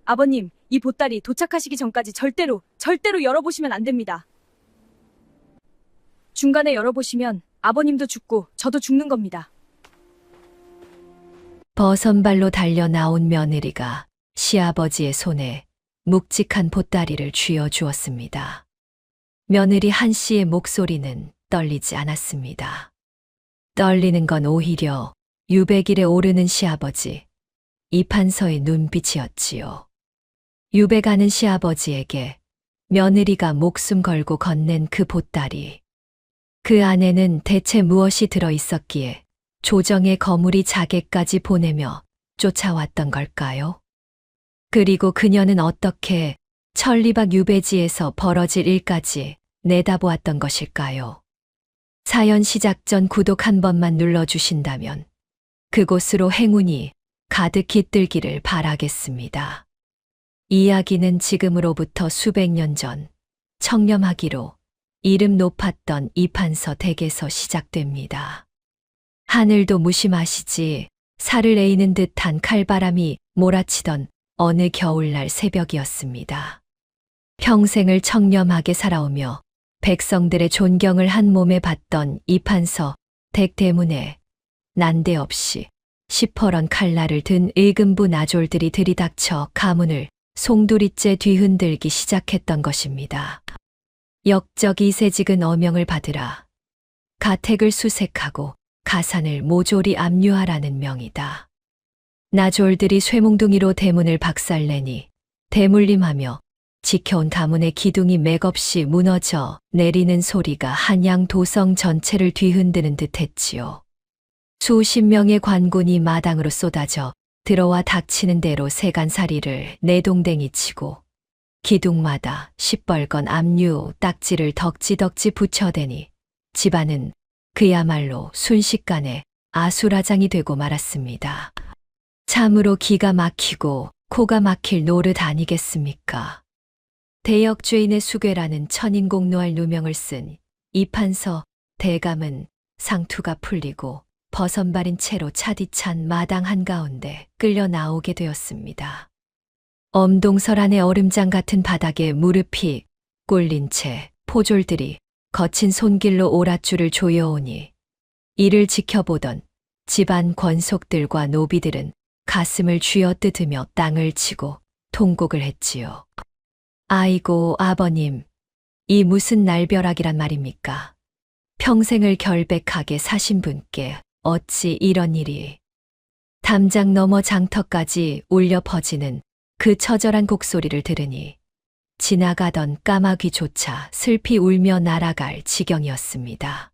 아버님, 이 보따리 도착하시기 전까지 절대로 열어보시면 안 됩니다. 중간에 열어보시면 아버님도 죽고 저도 죽는 겁니다. 버선발로 달려 나온 며느리가 시아버지의 손에 묵직한 보따리를 쥐어 주었습니다. 며느리 한 씨의 목소리는 떨리지 않았습니다. 떨리는 건 오히려 유배길에 오르는 시아버지, 이판서의 눈빛이었지요. 유배 가는 시아버지에게 며느리가 목숨 걸고 건넨 그 보따리. 그 안에는 대체 무엇이 들어 있었기에 조정의 거물이 자객까지 보내며 쫓아왔던 걸까요? 그리고 그녀는 어떻게 천리박 유배지에서 벌어질 일까지 내다보았던 것일까요? 사연 시작 전 구독 한 번만 눌러주신다면 그곳으로 행운이 가득 깃들기를 바라겠습니다. 이야기는 지금으로부터 수백 년 전 청렴하기로 이름 높았던 이판서 댁에서 시작됩니다. 하늘도 무심하시지 살을 에이는 듯한 칼바람이 몰아치던 어느 겨울날 새벽이었습니다. 평생을 청렴하게 살아오며 백성들의 존경을 한 몸에 받던 이판서 댁 대문에 난데없이 시퍼런 칼날을 든 일금부 나졸들이 들이닥쳐 가문을 송두리째 뒤흔들기 시작했던 것입니다. 역적 이세직은 어명을 받으라. 가택을 수색하고 가산을 모조리 압류하라는 명이다. 나졸들이 쇠몽둥이로 대문을 박살내니 대물림하며 지켜온 가문의 기둥이 맥없이 무너져 내리는 소리가 한양 도성 전체를 뒤흔드는 듯했지요. 수십 명의 관군이 마당으로 쏟아져 들어와 닥치는 대로 세간살이를 내동댕이 치고 기둥마다 시뻘건 압류 딱지를 덕지덕지 붙여대니 집안은 그야말로 순식간에 아수라장이 되고 말았습니다. 참으로 기가 막히고 코가 막힐 노릇 아니겠습니까? 대역죄인의 수괴라는 천인공노할 누명을 쓴 이판서 대감은 상투가 풀리고 버선발인 채로 차디찬 마당 한가운데 끌려 나오게 되었습니다. 엄동설 안의 얼음장 같은 바닥에 무릎이 꿇린 채 포졸들이 거친 손길로 오랏줄을 조여오니 이를 지켜보던 집안 권속들과 노비들은 가슴을 쥐어뜯으며 땅을 치고 통곡을 했지요. 아이고 아버님, 이 무슨 날벼락이란 말입니까? 평생을 결백하게 사신 분께 어찌 이런 일이. 담장 너머 장터까지 울려 퍼지는 그 처절한 곡소리를 들으니 지나가던 까마귀조차 슬피 울며 날아갈 지경이었습니다.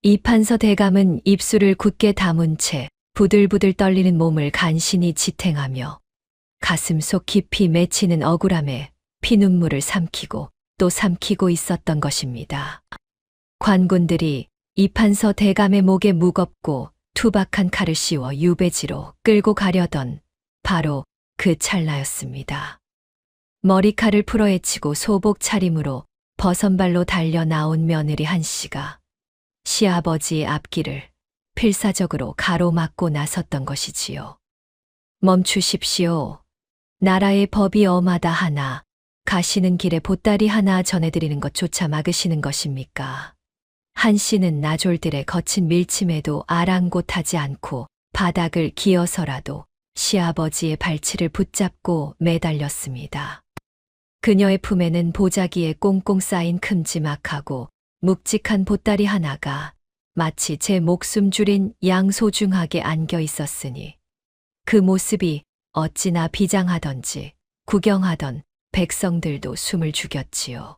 이판서 대감은 입술을 굳게 다문 채 부들부들 떨리는 몸을 간신히 지탱하며 가슴 속 깊이 맺히는 억울함에 피눈물을 삼키고 또 삼키고 있었던 것입니다. 관군들이 이판서 대감의 목에 무겁고 투박한 칼을 씌워 유배지로 끌고 가려던 바로 그 찰나였습니다. 머리칼을 풀어헤치고 소복 차림으로 버선발로 달려 나온 며느리 한 씨가 시아버지의 앞길을 필사적으로 가로막고 나섰던 것이지요. 멈추십시오. 나라의 법이 엄하다 하나 가시는 길에 보따리 하나 전해드리는 것조차 막으시는 것입니까? 한 씨는 나졸들의 거친 밀침에도 아랑곳하지 않고 바닥을 기어서라도 시아버지의 발치를 붙잡고 매달렸습니다. 그녀의 품에는 보자기에 꽁꽁 쌓인 큼지막하고 묵직한 보따리 하나가 마치 제 목숨 줄인 양소중하게 안겨 있었으니 그 모습이 어찌나 비장하던지 구경하던 백성들도 숨을 죽였지요.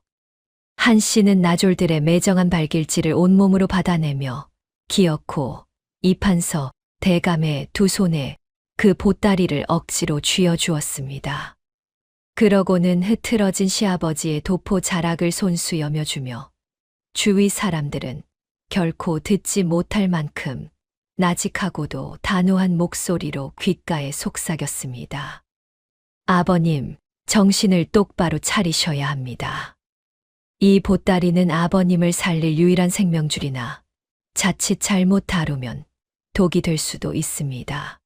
한 씨는 나졸들의 매정한 발길질을 온몸으로 받아내며 기어코 이판서 대감의 두 손에 그 보따리를 억지로 쥐어주었습니다. 그러고는 흐트러진 시아버지의 도포 자락을 손수 여며주며 주위 사람들은 결코 듣지 못할 만큼 나직하고도 단호한 목소리로 귓가에 속삭였습니다. 아버님, 정신을 똑바로 차리셔야 합니다. 이 보따리는 아버님을 살릴 유일한 생명줄이나 자칫 잘못 다루면 독이 될 수도 있습니다.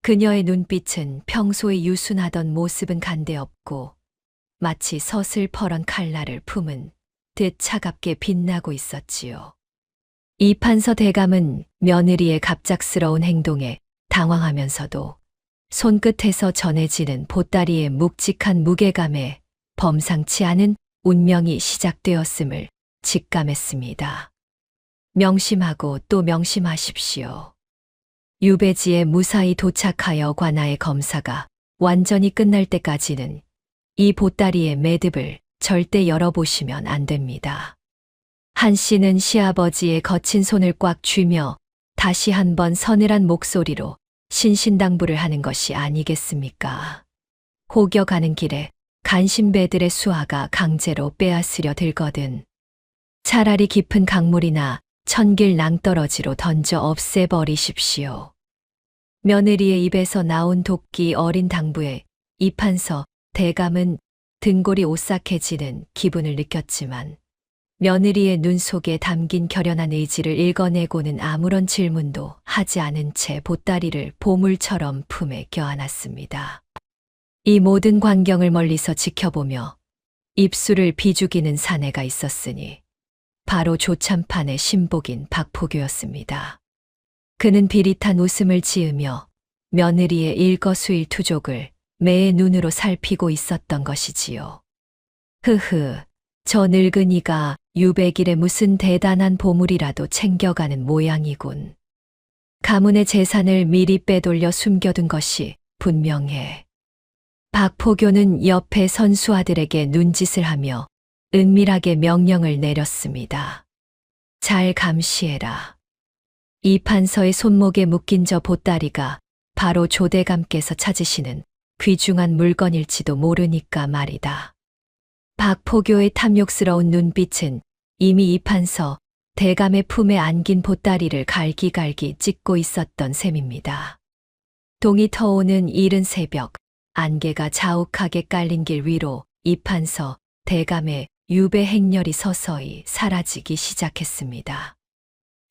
그녀의 눈빛은 평소에 유순하던 모습은 간데없고 마치 서슬퍼런 칼날을 품은 듯 차갑게 빛나고 있었지요. 이판서 대감은 며느리의 갑작스러운 행동에 당황하면서도 손끝에서 전해지는 보따리의 묵직한 무게감에 범상치 않은 운명이 시작되었음을 직감했습니다. 명심하고 또 명심하십시오. 유배지에 무사히 도착하여 관아의 검사가 완전히 끝날 때까지는 이 보따리의 매듭을 절대 열어보시면 안 됩니다. 한 씨는 시아버지의 거친 손을 꽉 쥐며 다시 한번 서늘한 목소리로 신신당부를 하는 것이 아니겠습니까? 호겨가는 길에 간신배들의 수하가 강제로 빼앗으려 들거든 차라리 깊은 강물이나 천길 낭떠러지로 던져 없애버리십시오. 며느리의 입에서 나온 도끼 어린 당부에 이판서 대감은 등골이 오싹해지는 기분을 느꼈지만 며느리의 눈 속에 담긴 결연한 의지를 읽어내고는 아무런 질문도 하지 않은 채 보따리를 보물처럼 품에 껴안았습니다. 이 모든 광경을 멀리서 지켜보며 입술을 비죽이는 사내가 있었으니 바로 조참판의 신복인 박포교였습니다. 그는 비릿한 웃음을 지으며 며느리의 일거수일투족을 매의 눈으로 살피고 있었던 것이지요. 흐흐, 저 늙은이가 유배길에 무슨 대단한 보물이라도 챙겨가는 모양이군. 가문의 재산을 미리 빼돌려 숨겨둔 것이 분명해. 박포교는 옆에 선수아들에게 눈짓을 하며 은밀하게 명령을 내렸습니다. 잘 감시해라. 이판서의 손목에 묶인 저 보따리가 바로 조대감께서 찾으시는 귀중한 물건일지도 모르니까 말이다. 박포교의 탐욕스러운 눈빛은 이미 이판서 대감의 품에 안긴 보따리를 갈기갈기 찍고 있었던 셈입니다. 동이 터오는 이른 새벽, 안개가 자욱하게 깔린 길 위로 이판서 대감의 유배 행렬이 서서히 사라지기 시작했습니다.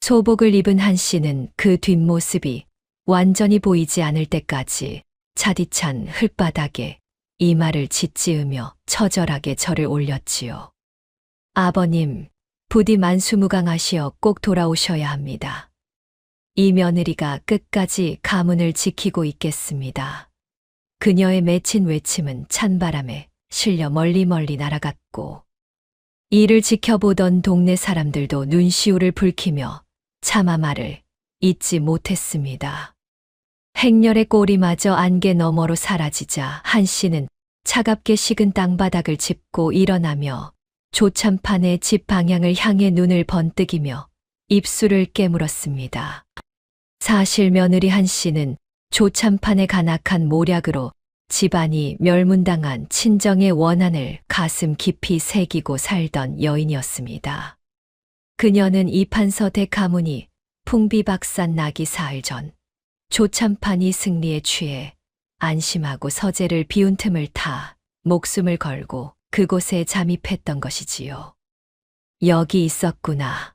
소복을 입은 한 씨는 그 뒷모습이 완전히 보이지 않을 때까지 차디찬 흙바닥에 이마를 짓지으며 처절하게 절을 올렸지요. 아버님, 부디 만수무강하시어 꼭 돌아오셔야 합니다. 이 며느리가 끝까지 가문을 지키고 있겠습니다. 그녀의 맺힌 외침은 찬바람에 실려 멀리 날아갔고 이를 지켜보던 동네 사람들도 눈시울을 붉히며 차마 말을 잇지 못했습니다. 행렬의 꼬리마저 안개 너머로 사라지자 한 씨는 차갑게 식은 땅바닥을 짚고 일어나며 조참판의 집 방향을 향해 눈을 번뜩이며 입술을 깨물었습니다. 사실 며느리 한 씨는 조참판의 간악한 모략으로 집안이 멸문당한 친정의 원한을 가슴 깊이 새기고 살던 여인이었습니다. 그녀는 이판서 대가문이 풍비박산 나기 사흘 전 조참판이 승리에 취해 안심하고 서재를 비운 틈을 타 목숨을 걸고 그곳에 잠입했던 것이지요. 여기 있었구나.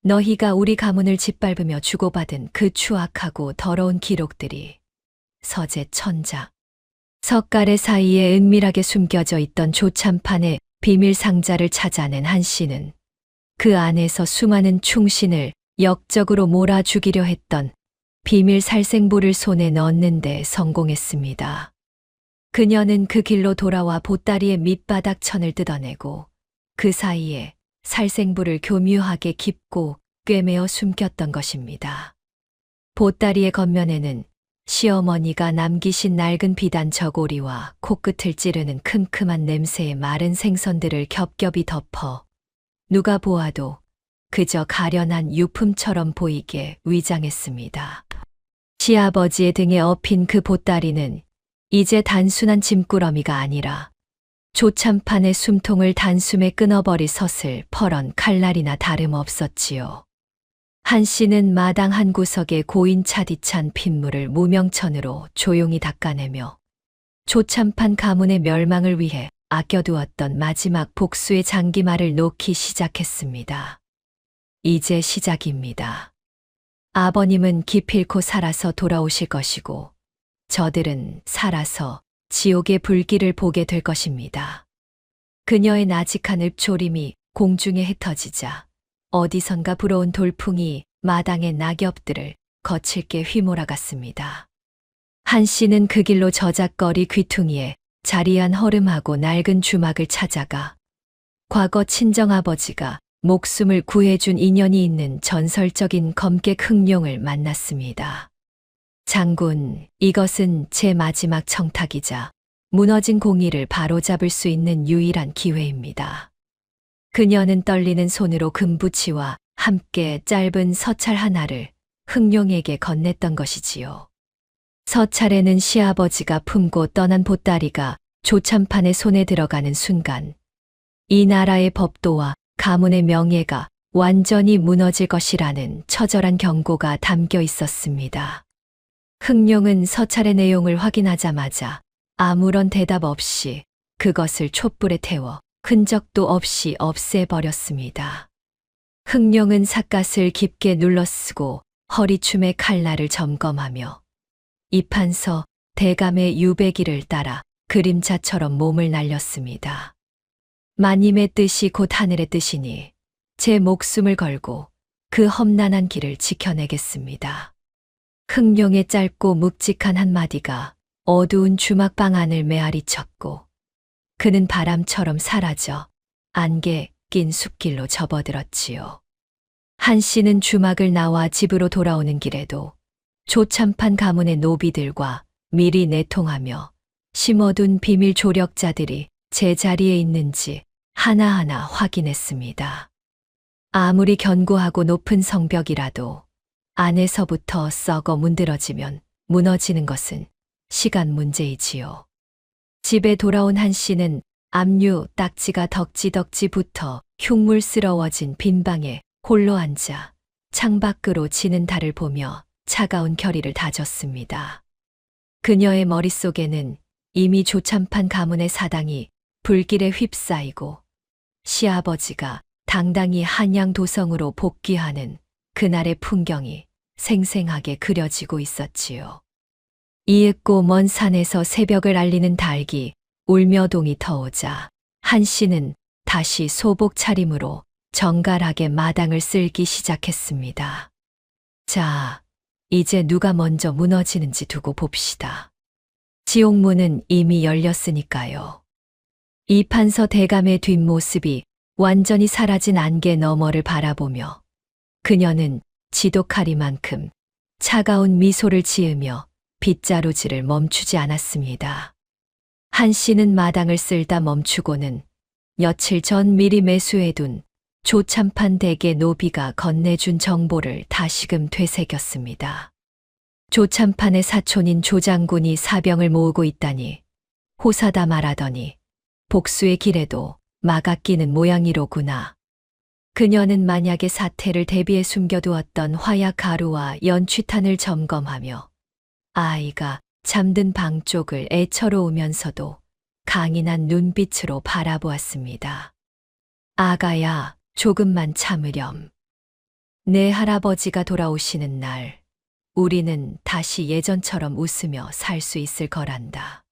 너희가 우리 가문을 짓밟으며 주고받은 그 추악하고 더러운 기록들이 서재 천장, 석가래 사이에 은밀하게 숨겨져 있던 조참판의 비밀 상자를 찾아낸 한 씨는 그 안에서 수많은 충신을 역적으로 몰아 죽이려 했던 비밀 살생부를 손에 넣는데 성공했습니다. 그녀는 그 길로 돌아와 보따리의 밑바닥 천을 뜯어내고 그 사이에 살생부를 교묘하게 깊고 꿰매어 숨겼던 것입니다. 보따리의 겉면에는 시어머니가 남기신 낡은 비단 저고리와 코끝을 찌르는 큼큼한 냄새의 마른 생선들을 겹겹이 덮어 누가 보아도 그저 가련한 유품처럼 보이게 위장했습니다. 시아버지의 등에 업힌 그 보따리는 이제 단순한 짐꾸러미가 아니라 조참판의 숨통을 단숨에 끊어버릴 서슬 퍼런 칼날이나 다름없었지요. 한 씨는 마당 한 구석에 고인 차디찬 핏물을 무명천으로 조용히 닦아내며 조참판 가문의 멸망을 위해 아껴두었던 마지막 복수의 장기말을 놓기 시작했습니다. 이제 시작입니다. 아버님은 기필코 살아서 돌아오실 것이고 저들은 살아서 지옥의 불길을 보게 될 것입니다. 그녀의 나직한 읍조림이 공중에 흩어지자 어디선가 불어온 돌풍이 마당의 낙엽들을 거칠게 휘몰아갔습니다. 한 씨는 그 길로 저작거리 귀퉁이에 자리한 허름하고 낡은 주막을 찾아가 과거 친정아버지가 목숨을 구해준 인연이 있는 전설적인 검객 흥룡을 만났습니다. 장군, 이것은 제 마지막 청탁이자 무너진 공의를 바로잡을 수 있는 유일한 기회입니다. 그녀는 떨리는 손으로 금부치와 함께 짧은 서찰 하나를 흥룡에게 건넸던 것이지요. 서찰에는 시아버지가 품고 떠난 보따리가 조참판의 손에 들어가는 순간 이 나라의 법도와 가문의 명예가 완전히 무너질 것이라는 처절한 경고가 담겨 있었습니다. 흥룡은 서찰의 내용을 확인하자마자 아무런 대답 없이 그것을 촛불에 태워 흔적도 없이 없애버렸습니다. 흥룡은 삿갓을 깊게 눌러쓰고 허리춤의 칼날을 점검하며 이판서 대감의 유배기를 따라 그림자처럼 몸을 날렸습니다. 마님의 뜻이 곧 하늘의 뜻이니 제 목숨을 걸고 그 험난한 길을 지켜내겠습니다. 흥룡의 짧고 묵직한 한마디가 어두운 주막방 안을 메아리쳤고 그는 바람처럼 사라져 안개 낀 숲길로 접어들었지요. 한 씨는 주막을 나와 집으로 돌아오는 길에도 조참판 가문의 노비들과 미리 내통하며 심어둔 비밀 조력자들이 제자리에 있는지 하나하나 확인했습니다. 아무리 견고하고 높은 성벽이라도 안에서부터 썩어 문드러지면 무너지는 것은 시간 문제이지요. 집에 돌아온 한 씨는 압류 딱지가 덕지덕지 붙어 흉물스러워진 빈방에 홀로 앉아 창밖으로 지는 달을 보며 차가운 결의를 다졌습니다. 그녀의 머릿속에는 이미 조참판 가문의 사당이 불길에 휩싸이고 시아버지가 당당히 한양 도성으로 복귀하는 그날의 풍경이 생생하게 그려지고 있었지요. 이윽고 먼 산에서 새벽을 알리는 닭이 울며 동이 터오자 한 씨는 다시 소복 차림으로 정갈하게 마당을 쓸기 시작했습니다. 자, 이제 누가 먼저 무너지는지 두고 봅시다. 지옥문은 이미 열렸으니까요. 이판서 대감의 뒷모습이 완전히 사라진 안개 너머를 바라보며 그녀는 지독하리만큼 차가운 미소를 지으며 빗자루질을 멈추지 않았습니다. 한 씨는 마당을 쓸다 멈추고는 며칠 전 미리 매수해둔 조참판 댁의 노비가 건네준 정보를 다시금 되새겼습니다. 조참판의 사촌인 조장군이 사병을 모으고 있다니 호사다 말하더니 복수의 길에도 막아 끼는 모양이로구나. 그녀는 만약의 사태를 대비해 숨겨두었던 화약 가루와 연취탄을 점검하며 아이가 잠든 방 쪽을 애처로우면서도 강인한 눈빛으로 바라보았습니다. 아가야, 조금만 참으렴. 내 할아버지가 돌아오시는 날, 우리는 다시 예전처럼 웃으며 살 수 있을 거란다.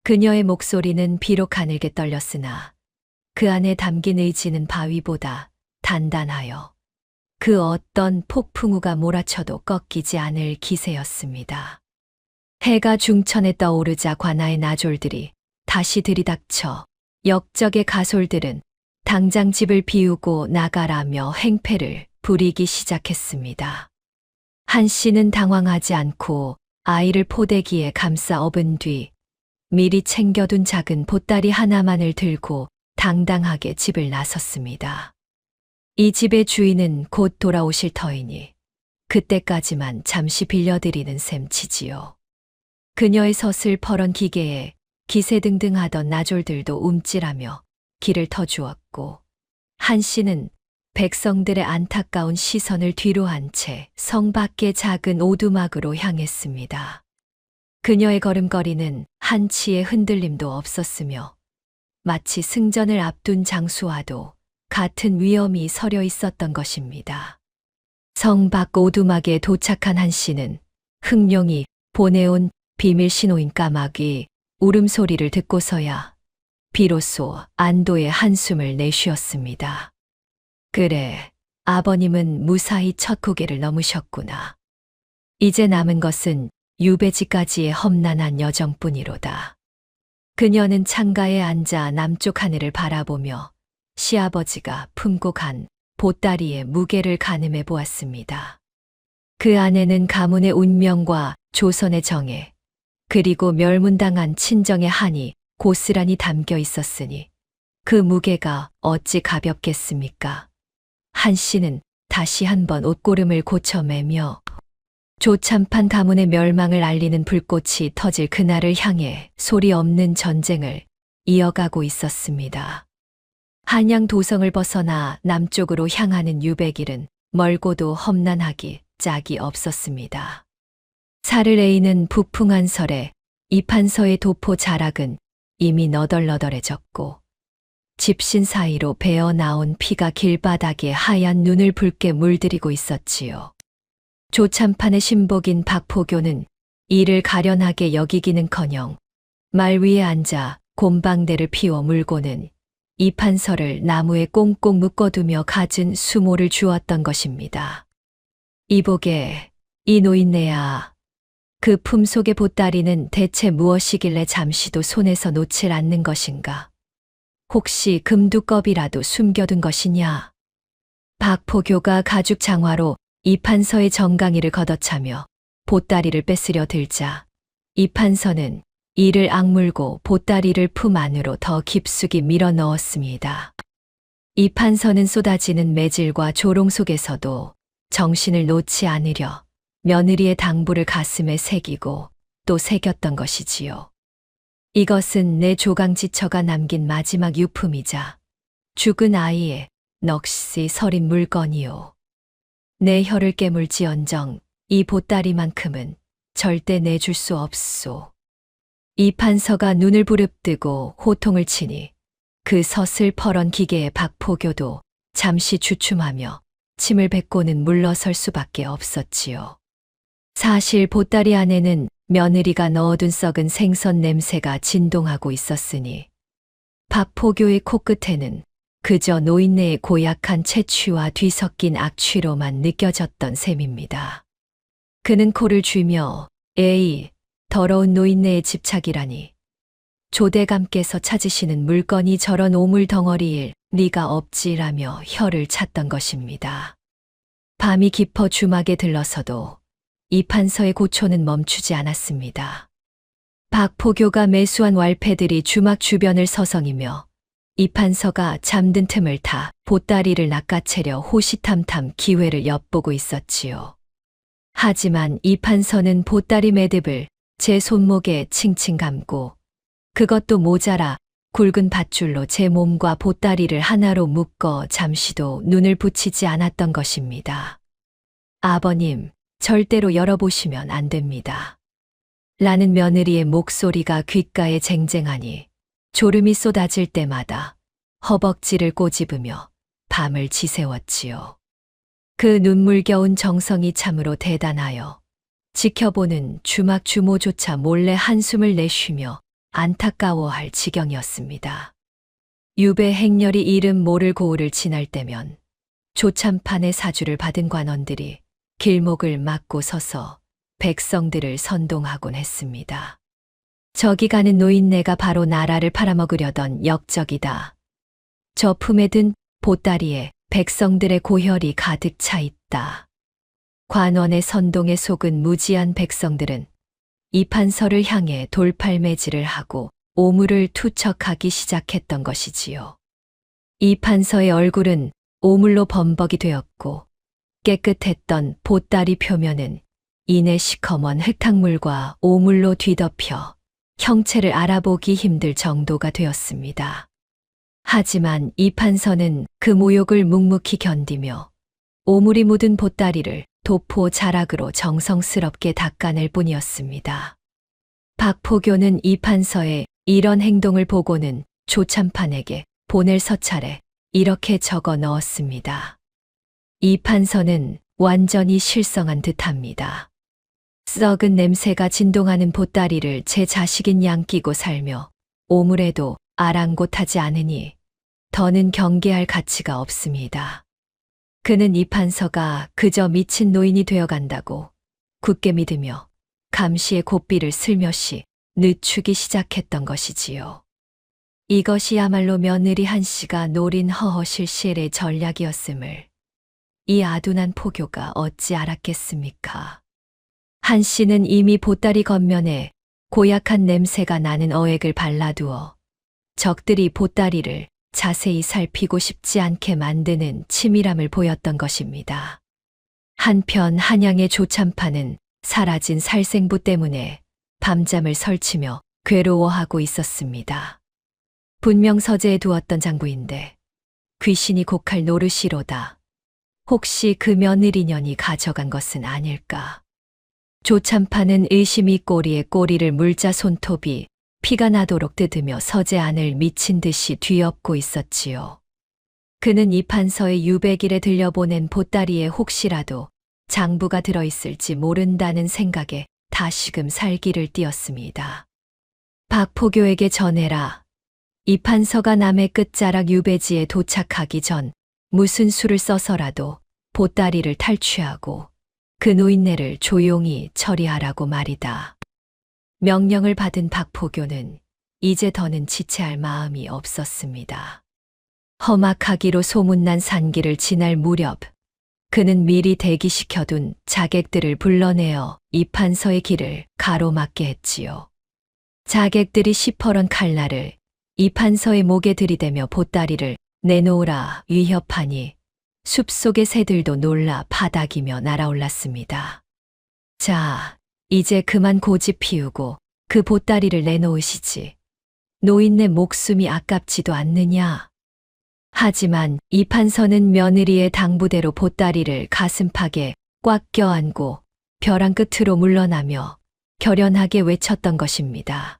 그녀의 목소리는 비록 가늘게 떨렸으나 그 안에 담긴 의지는 바위보다 단단하여 그 어떤 폭풍우가 몰아쳐도 꺾이지 않을 기세였습니다. 해가 중천에 떠오르자 관아의 나졸들이 다시 들이닥쳐 역적의 가솔들은 당장 집을 비우고 나가라며 행패를 부리기 시작했습니다. 한 씨는 당황하지 않고 아이를 포대기에 감싸 업은 뒤 미리 챙겨둔 작은 보따리 하나만을 들고 당당하게 집을 나섰습니다. 이 집의 주인은 곧 돌아오실 터이니 그때까지만 잠시 빌려드리는 셈치지요. 그녀의 서슬퍼런 기계에 기세등등하던 나졸들도 움찔하며 길을 터주었고 한 씨는 백성들의 안타까운 시선을 뒤로 한 채 성 밖의 작은 오두막으로 향했습니다. 그녀의 걸음걸이는 한치의 흔들림도 없었으며 마치 승전을 앞둔 장수와도 같은 위엄이 서려 있었던 것입니다. 성 밖 오두막에 도착한 한 씨는 흥룡이 보내온 비밀 신호인 까마귀 울음소리를 듣고서야 비로소 안도의 한숨을 내쉬었습니다. 그래, 아버님은 무사히 첫 고개를 넘으셨구나. 이제 남은 것은 유배지까지의 험난한 여정뿐이로다. 그녀는 창가에 앉아 남쪽 하늘을 바라보며 시아버지가 품고 간 보따리의 무게를 가늠해 보았습니다. 그 안에는 가문의 운명과 조선의 정예, 그리고 멸문당한 친정의 한이 고스란히 담겨 있었으니 그 무게가 어찌 가볍겠습니까? 한 씨는 다시 한번 옷고름을 고쳐매며 조참판 가문의 멸망을 알리는 불꽃이 터질 그날을 향해 소리 없는 전쟁을 이어가고 있었습니다. 한양 도성을 벗어나 남쪽으로 향하는 유배길은 멀고도 험난하기 짝이 없었습니다. 살을 에이는 부풍한 설에 이판서의 도포 자락은 이미 너덜너덜해졌고 집신 사이로 배어 나온 피가 길바닥에 하얀 눈을 붉게 물들이고 있었지요. 조참판의 신복인 박포교는 이를 가련하게 여기기는커녕 말 위에 앉아 곰방대를 피워 물고는 이판서를 나무에 꽁꽁 묶어두며 갖은 수모를 주었던 것입니다. 이보게, 이 노인네야. 그 품속의 보따리는 대체 무엇이길래 잠시도 손에서 놓질 않는 것인가? 혹시 금두껍이라도 숨겨둔 것이냐? 박포교가 가죽 장화로 이판서의 정강이를 걷어차며 보따리를 뺏으려 들자 이판서는 이를 악물고 보따리를 품 안으로 더 깊숙이 밀어 넣었습니다. 이판서는 쏟아지는 매질과 조롱 속에서도 정신을 놓지 않으려 며느리의 당부를 가슴에 새기고 또 새겼던 것이지요. 이것은 내 조강지처가 남긴 마지막 유품이자 죽은 아이의 넋이 서린 물건이요. 내 혀를 깨물지언정 이 보따리만큼은 절대 내줄 수 없소. 이판서가 눈을 부릅뜨고 호통을 치니 그 서슬퍼런 기계의 박포교도 잠시 주춤하며 침을 뱉고는 물러설 수밖에 없었지요. 사실 보따리 안에는 며느리가 넣어둔 썩은 생선 냄새가 진동하고 있었으니 박포교의 코끝에는 그저 노인네의 고약한 채취와 뒤섞인 악취로만 느껴졌던 셈입니다. 그는 코를 쥐며 에이, 더러운 노인네의 집착이라니. 조대감께서 찾으시는 물건이 저런 오물 덩어리일 리가 없지라며 혀를 찼던 것입니다. 밤이 깊어 주막에 들러서도 이판서의 고초는 멈추지 않았습니다. 박포교가 매수한 왈패들이 주막 주변을 서성이며 이판서가 잠든 틈을 타 보따리를 낚아채려 호시탐탐 기회를 엿보고 있었지요. 하지만 이판서는 보따리 매듭을 제 손목에 칭칭 감고 그것도 모자라 굵은 밧줄로 제 몸과 보따리를 하나로 묶어 잠시도 눈을 붙이지 않았던 것입니다. 아버님, 절대로 열어보시면 안 됩니다. 라는 며느리의 목소리가 귓가에 쟁쟁하니 졸음이 쏟아질 때마다 허벅지를 꼬집으며 밤을 지새웠지요. 그 눈물겨운 정성이 참으로 대단하여 지켜보는 주막 주모조차 몰래 한숨을 내쉬며 안타까워할 지경이었습니다. 유배 행렬이 이름 모를 고을을 지날 때면 조참판의 사주를 받은 관원들이 길목을 막고 서서 백성들을 선동하곤 했습니다. 저기 가는 노인네가 바로 나라를 팔아먹으려던 역적이다. 저 품에 든 보따리에 백성들의 고혈이 가득 차 있다. 관원의 선동에 속은 무지한 백성들은 이판서를 향해 돌팔매질을 하고 오물을 투척하기 시작했던 것이지요. 이판서의 얼굴은 오물로 범벅이 되었고 깨끗했던 보따리 표면은 이내 시커먼 흙탕물과 오물로 뒤덮여 형체를 알아보기 힘들 정도가 되었습니다. 하지만 이판서는 그 모욕을 묵묵히 견디며 오물이 묻은 보따리를 도포 자락으로 정성스럽게 닦아낼 뿐이었습니다. 박포교는 이판서의 이런 행동을 보고는 조참판에게 보낼 서찰에 이렇게 적어 넣었습니다. 이판서는 완전히 실성한 듯합니다. 썩은 냄새가 진동하는 보따리를 제 자식인 양 끼고 살며 오물에도 아랑곳하지 않으니 더는 경계할 가치가 없습니다. 그는 이 판서가 그저 미친 노인이 되어간다고 굳게 믿으며 감시의 고삐를 슬며시 늦추기 시작했던 것이지요. 이것이야말로 며느리 한 씨가 노린 허허실실의 전략이었음을 이 아둔한 포교가 어찌 알았겠습니까? 한 씨는 이미 보따리 겉면에 고약한 냄새가 나는 어액을 발라두어 적들이 보따리를 자세히 살피고 싶지 않게 만드는 치밀함을 보였던 것입니다. 한편 한양의 조참파는 사라진 살생부 때문에 밤잠을 설치며 괴로워하고 있었습니다. 분명 서재에 두었던 장부인데 귀신이 곡할 노릇이로다. 혹시 그 며느리년이 가져간 것은 아닐까? 조참파는 의심이 꼬리에 꼬리를 물자 손톱이 피가 나도록 뜯으며 서재 안을 미친 듯이 뒤엎고 있었지요. 그는 이 판서의 유백일에 들려보낸 보따리에 혹시라도 장부가 들어있을지 모른다는 생각에 다시금 살기를 띄었습니다. 박포교에게 전해라. 이 판서가 남의 끝자락 유배지에 도착하기 전 무슨 수를 써서라도 보따리를 탈취하고 그 노인네를 조용히 처리하라고 말이다. 명령을 받은 박포교는 이제 더는 지체할 마음이 없었습니다. 험악하기로 소문난 산길을 지날 무렵 그는 미리 대기시켜둔 자객들을 불러내어 이 판서의 길을 가로막게 했지요. 자객들이 시퍼런 칼날을 이 판서의 목에 들이대며 보따리를 내놓으라 위협하니 숲속의 새들도 놀라 바닥이며 날아올랐습니다. 자, 이제 그만 고집 피우고 그 보따리를 내놓으시지. 노인네 목숨이 아깝지도 않느냐. 하지만 이 판서는 며느리의 당부대로 보따리를 가슴팍에 꽉 껴안고 벼랑 끝으로 물러나며 결연하게 외쳤던 것입니다.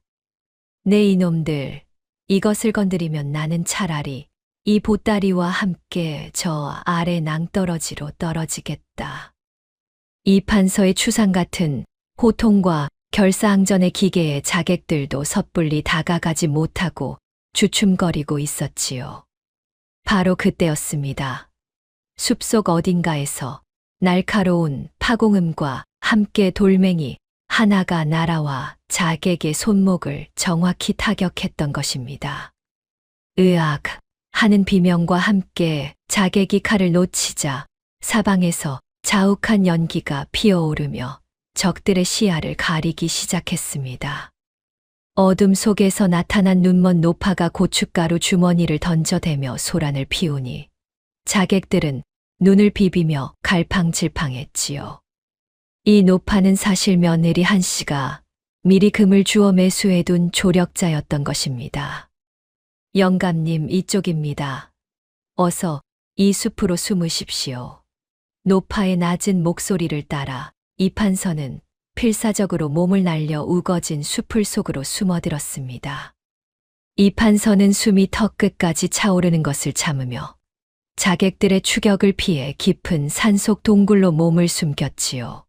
네 이놈들, 이것을 건드리면 나는 차라리 이 보따리와 함께 저 아래 낭떠러지로 떨어지겠다. 이 판서의 추상 같은 호통과 결사항전의 기계에 자객들도 섣불리 다가가지 못하고 주춤거리고 있었지요. 바로 그때였습니다. 숲속 어딘가에서 날카로운 파공음과 함께 돌멩이 하나가 날아와 자객의 손목을 정확히 타격했던 것입니다. 으악 하는 비명과 함께 자객이 칼을 놓치자 사방에서 자욱한 연기가 피어오르며 적들의 시야를 가리기 시작했습니다. 어둠 속에서 나타난 눈먼 노파가 고춧가루 주머니를 던져대며 소란을 피우니 자객들은 눈을 비비며 갈팡질팡했지요. 이 노파는 사실 며느리 한 씨가 미리 금을 주어 매수해둔 조력자였던 것입니다. 영감님 이쪽입니다. 어서 이 숲으로 숨으십시오. 노파의 낮은 목소리를 따라 이 판서는 필사적으로 몸을 날려 우거진 숲을 속으로 숨어들었습니다. 이 판서는 숨이 턱끝까지 차오르는 것을 참으며 자객들의 추격을 피해 깊은 산속 동굴로 몸을 숨겼지요.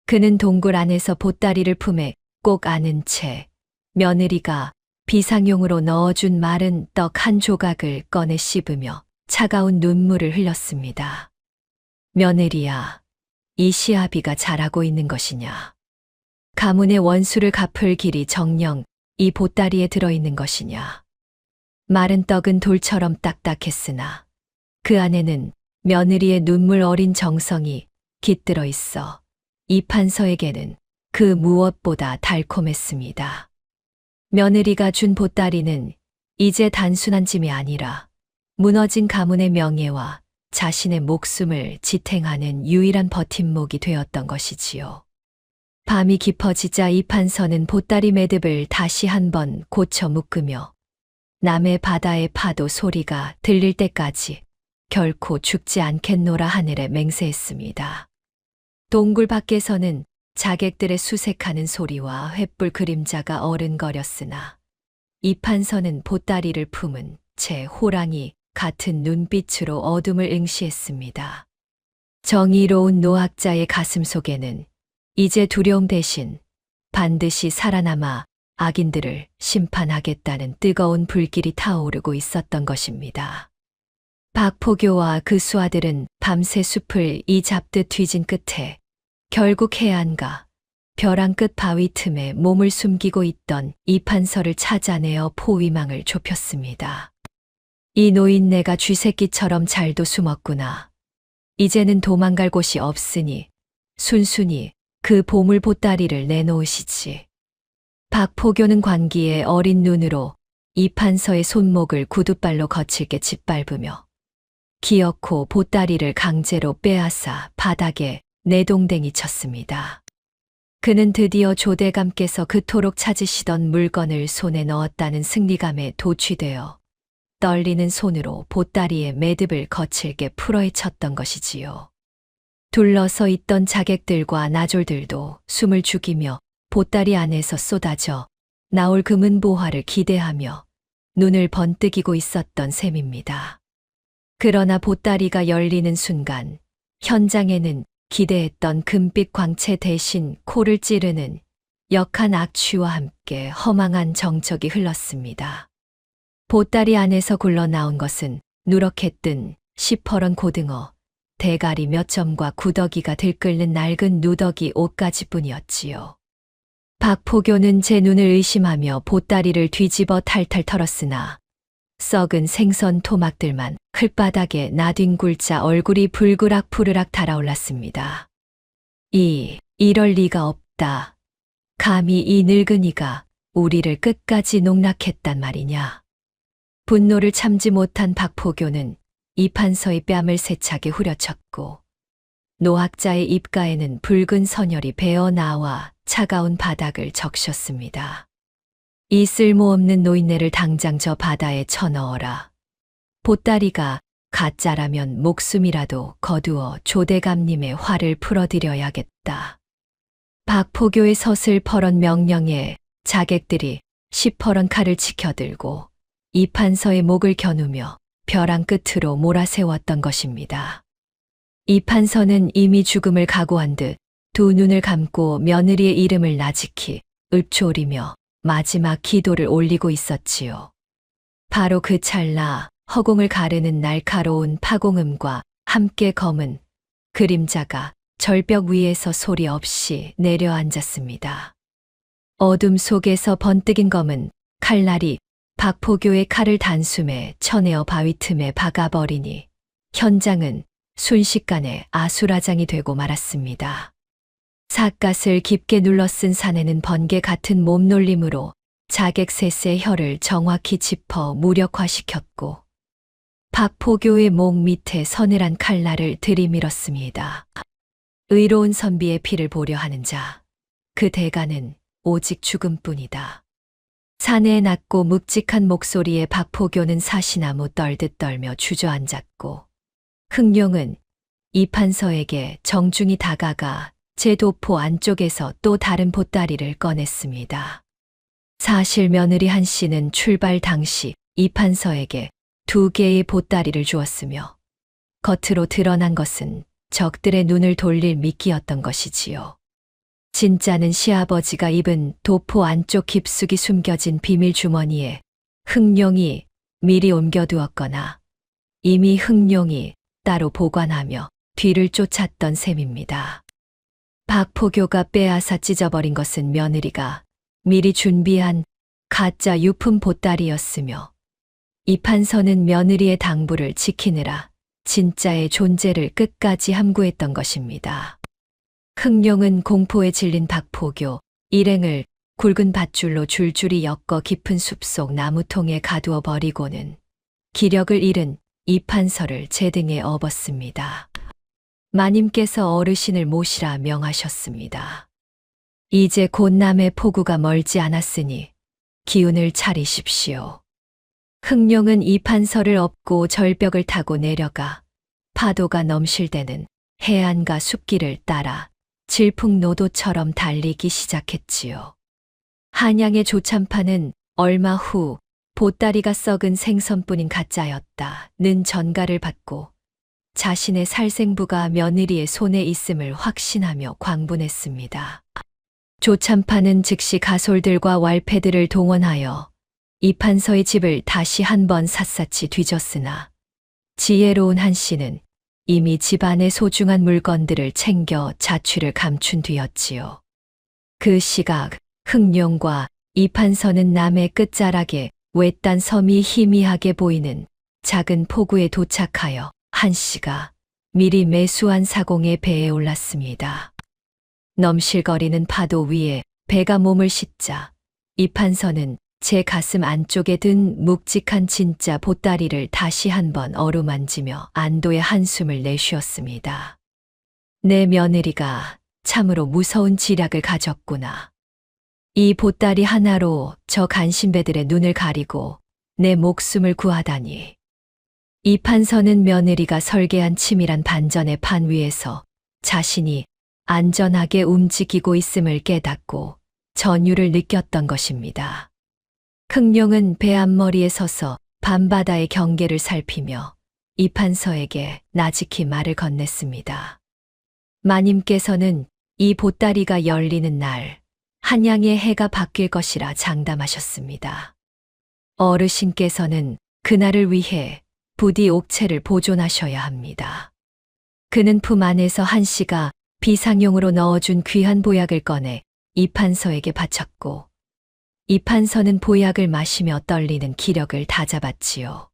그는 동굴 안에서 보따리를 품에 꼭 안은 채 며느리가 비상용으로 넣어준 마른 떡 한 조각을 꺼내 씹으며 차가운 눈물을 흘렸습니다. 며느리야, 이 시아비가 잘하고 있는 것이냐? 가문의 원수를 갚을 길이 정녕 이 보따리에 들어있는 것이냐? 마른 떡은 돌처럼 딱딱했으나 그 안에는 며느리의 눈물 어린 정성이 깃들어 있어 이 판서에게는 그 무엇보다 달콤했습니다. 며느리가 준 보따리는 이제 단순한 짐이 아니라 무너진 가문의 명예와 자신의 목숨을 지탱하는 유일한 버팀목이 되었던 것이지요. 밤이 깊어지자 이 판서는 보따리 매듭을 다시 한번 고쳐 묶으며 남해 바다의 파도 소리가 들릴 때까지 결코 죽지 않겠노라 하늘에 맹세했습니다. 동굴 밖에서는 자객들의 수색하는 소리와 횃불 그림자가 어른거렸으나 이 판서는 보따리를 품은 채 호랑이 같은 눈빛으로 어둠을 응시했습니다. 정의로운 노학자의 가슴 속에는 이제 두려움 대신 반드시 살아남아 악인들을 심판하겠다는 뜨거운 불길이 타오르고 있었던 것입니다. 박포교와 그 수하들은 밤새 숲을 이 잡듯 뒤진 끝에 결국 해안가 벼랑 끝 바위 틈에 몸을 숨기고 있던 이판서를 찾아내어 포위망을 좁혔습니다. 이 노인네가 쥐새끼처럼 잘도 숨었구나. 이제는 도망갈 곳이 없으니 순순히 그 보물 보따리를 내놓으시지. 박포교는 관기에 어린 눈으로 이판서의 손목을 구두발로 거칠게 짓밟으며 기어코 보따리를 강제로 빼앗아 바닥에 내동댕이 쳤습니다. 그는 드디어 조대감께서 그토록 찾으시던 물건을 손에 넣었다는 승리감에 도취되어 떨리는 손으로 보따리의 매듭을 거칠게 풀어헤쳤던 것이지요. 둘러서 있던 자객들과 나졸들도 숨을 죽이며 보따리 안에서 쏟아져 나올 금은보화를 기대하며 눈을 번뜩이고 있었던 셈입니다. 그러나 보따리가 열리는 순간 현장에는 기대했던 금빛 광채 대신 코를 찌르는 역한 악취와 함께 허망한 정적이 흘렀습니다. 보따리 안에서 굴러나온 것은 누렇게 뜬 시퍼런 고등어, 대가리 몇 점과 구더기가 들끓는 낡은 누더기 옷가지뿐이었지요. 박포교는 제 눈을 의심하며 보따리를 뒤집어 탈탈 털었으나 썩은 생선 토막들만 흙바닥에 나뒹굴자 얼굴이 불그락 푸르락 달아올랐습니다. 이럴 리가 없다. 감히 이 늙은이가 우리를 끝까지 농락했단 말이냐. 분노를 참지 못한 박포교는 이판서의 뺨을 세차게 후려쳤고 노학자의 입가에는 붉은 선혈이 배어 나와 차가운 바닥을 적셨습니다. 이 쓸모없는 노인네를 당장 저 바다에 쳐넣어라. 보따리가 가짜라면 목숨이라도 거두어 조대감님의 화를 풀어드려야겠다. 박포교의 서슬퍼런 명령에 자객들이 시퍼런 칼을 치켜들고 이판서의 목을 겨누며 벼랑 끝으로 몰아세웠던 것입니다. 이판서는 이미 죽음을 각오한 듯 두 눈을 감고 며느리의 이름을 나직히 읊조리며 마지막 기도를 올리고 있었지요. 바로 그 찰나 허공을 가르는 날카로운 파공음과 함께 검은 그림자가 절벽 위에서 소리 없이 내려앉았습니다. 어둠 속에서 번뜩인 검은 칼날이 박포교의 칼을 단숨에 쳐내어 바위 틈에 박아버리니 현장은 순식간에 아수라장이 되고 말았습니다. 삿갓을 깊게 눌러쓴 사내는 번개 같은 몸놀림으로 자객 셋의 혀를 정확히 짚어 무력화시켰고 박포교의 목 밑에 서늘한 칼날을 들이밀었습니다. 의로운 선비의 피를 보려 하는 자, 그 대가는 오직 죽음뿐이다. 사내의 낮고 묵직한 목소리에 박포교는 사시나무 떨듯 떨며 주저앉았고 흥룡은 이판서에게 정중히 다가가 제 도포 안쪽에서 또 다른 보따리를 꺼냈습니다. 사실 며느리 한 씨는 출발 당시 이판서에게 2개의 보따리를 주었으며 겉으로 드러난 것은 적들의 눈을 돌릴 미끼였던 것이지요. 진짜는 시아버지가 입은 도포 안쪽 깊숙이 숨겨진 비밀 주머니에 흥룡이 미리 옮겨두었거나 이미 흥룡이 따로 보관하며 뒤를 쫓았던 셈입니다. 박포교가 빼앗아 찢어버린 것은 며느리가 미리 준비한 가짜 유품 보따리였으며 이판서는 며느리의 당부를 지키느라 진짜의 존재를 끝까지 함구했던 것입니다. 흥룡은 공포에 질린 박포교, 일행을 굵은 밧줄로 줄줄이 엮어 깊은 숲속 나무통에 가두어 버리고는 기력을 잃은 이판서를 제 등에 업었습니다. 마님께서 어르신을 모시라 명하셨습니다. 이제 곧 남의 포구가 멀지 않았으니 기운을 차리십시오. 흥룡은 이판서를 업고 절벽을 타고 내려가 파도가 넘실 때는 해안가 숲길을 따라 질풍노도처럼 달리기 시작했지요. 한양의 조참파는 얼마 후 보따리가 썩은 생선뿐인 가짜였다는 전가를 받고 자신의 살생부가 며느리의 손에 있음을 확신하며 광분했습니다. 조참판은 즉시 가솔들과 왈패들을 동원하여 이판서의 집을 다시 한번 샅샅이 뒤졌으나 지혜로운 한 씨는 이미 집안의 소중한 물건들을 챙겨 자취를 감춘 뒤였지요. 그 시각 흑룡과 이판서는 남의 끝자락에 외딴 섬이 희미하게 보이는 작은 포구에 도착하여 한 씨가 미리 매수한 사공의 배에 올랐습니다. 넘실거리는 파도 위에 배가 몸을 싣자 이판서는 제 가슴 안쪽에 든 묵직한 진짜 보따리를 다시 한번 어루만지며 안도의 한숨을 내쉬었습니다. 내 며느리가 참으로 무서운 지략을 가졌구나. 이 보따리 하나로 저 간신배들의 눈을 가리고 내 목숨을 구하다니. 이판서는 며느리가 설계한 치밀한 반전의 판 위에서 자신이 안전하게 움직이고 있음을 깨닫고 전율을 느꼈던 것입니다. 흑룡은 배 앞머리에 서서 밤바다의 경계를 살피며 이판서에게 나직히 말을 건넸습니다. 마님께서는 이 보따리가 열리는 날 한양의 해가 바뀔 것이라 장담하셨습니다. 어르신께서는 그날을 위해 부디 옥체를 보존하셔야 합니다. 그는 품 안에서 한 씨가 비상용으로 넣어준 귀한 보약을 꺼내 이판서에게 바쳤고 이판서는 보약을 마시며 떨리는 기력을 다잡았지요.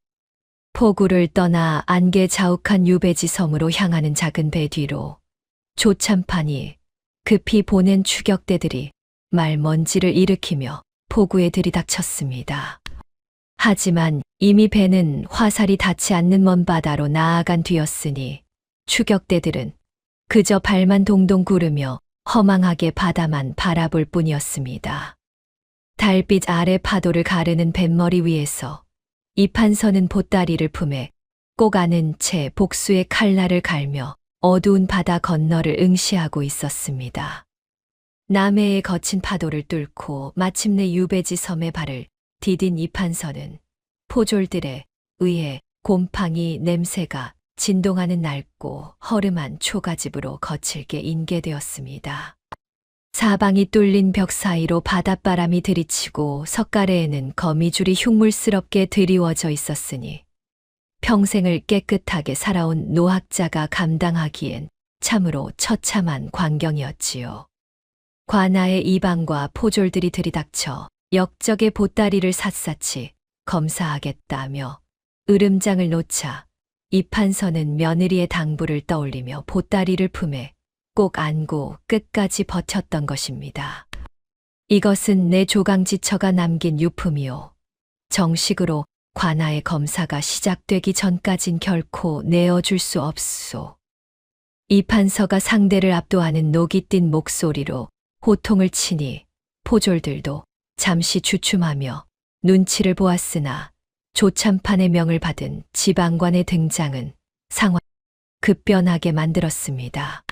포구를 떠나 안개 자욱한 유배지 섬으로 향하는 작은 배 뒤로 조참판이 급히 보낸 추격대들이 말먼지를 일으키며 포구에 들이닥쳤습니다. 하지만 이미 배는 화살이 닿지 않는 먼 바다로 나아간 뒤였으니 추격대들은 그저 발만 동동 구르며 허망하게 바다만 바라볼 뿐이었습니다. 달빛 아래 파도를 가르는 뱃머리 위에서 이판서는 보따리를 품에 꼭 안은 채 복수의 칼날을 갈며 어두운 바다 건너를 응시하고 있었습니다. 남해의 거친 파도를 뚫고 마침내 유배지 섬의 발을 디딘 이판서는 포졸들에 의해 곰팡이 냄새가 진동하는 낡고 허름한 초가집으로 거칠게 인계되었습니다. 사방이 뚫린 벽 사이로 바닷바람이 들이치고 석가래에는 거미줄이 흉물스럽게 드리워져 있었으니 평생을 깨끗하게 살아온 노학자가 감당하기엔 참으로 처참한 광경이었지요. 관아의 이방과 포졸들이 들이닥쳐 역적의 보따리를 샅샅이 검사하겠다며 으름장을 놓자 이판서는 며느리의 당부를 떠올리며 보따리를 품에 꼭 안고 끝까지 버텼던 것입니다. 이것은 내 조강지처가 남긴 유품이요. 정식으로 관아의 검사가 시작되기 전까진 결코 내어줄 수 없소. 이판서가 상대를 압도하는 녹이 띤 목소리로 호통을 치니 포졸들도 잠시 주춤하며 눈치를 보았으나 조참판의 명을 받은 지방관의 등장은 상황을 급변하게 만들었습니다.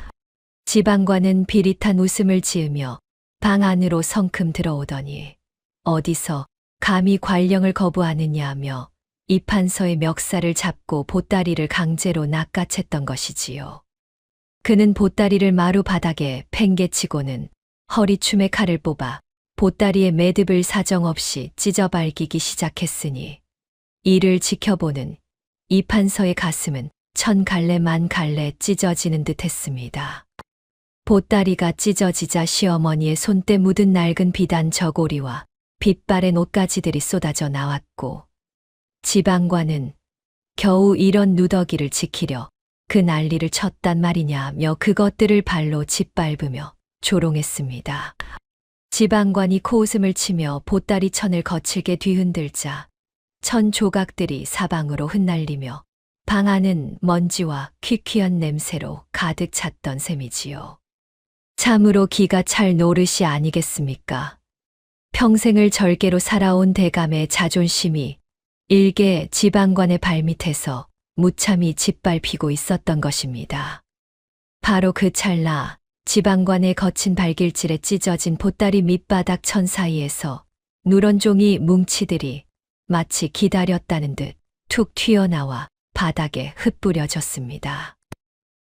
지방관은 비릿한 웃음을 지으며 방 안으로 성큼 들어오더니 어디서 감히 관령을 거부하느냐며 이판서의 멱살을 잡고 보따리를 강제로 낚아챘던 것이지요. 그는 보따리를 마루 바닥에 팽개치고는 허리춤에 칼을 뽑아 보따리의 매듭을 사정없이 찢어발기기 시작했으니 이를 지켜보는 이판서의 가슴은 천 갈래 만 갈래 찢어지는 듯 했습니다. 보따리가 찢어지자 시어머니의 손때 묻은 낡은 비단 저고리와 빛바랜 옷가지들이 쏟아져 나왔고 지방관은 겨우 이런 누더기를 지키려 그 난리를 쳤단 말이냐며 그것들을 발로 짓밟으며 조롱했습니다. 지방관이 코웃음을 치며 보따리 천을 거칠게 뒤흔들자 천 조각들이 사방으로 흩날리며 방 안은 먼지와 퀴퀴한 냄새로 가득 찼던 셈이지요. 참으로 기가 찰 노릇이 아니겠습니까? 평생을 절개로 살아온 대감의 자존심이 일개 지방관의 발밑에서 무참히 짓밟히고 있었던 것입니다. 바로 그 찰나 지방관의 거친 발길질에 찢어진 보따리 밑바닥 천 사이에서 누런 종이 뭉치들이 마치 기다렸다는 듯 툭 튀어나와 바닥에 흩뿌려졌습니다.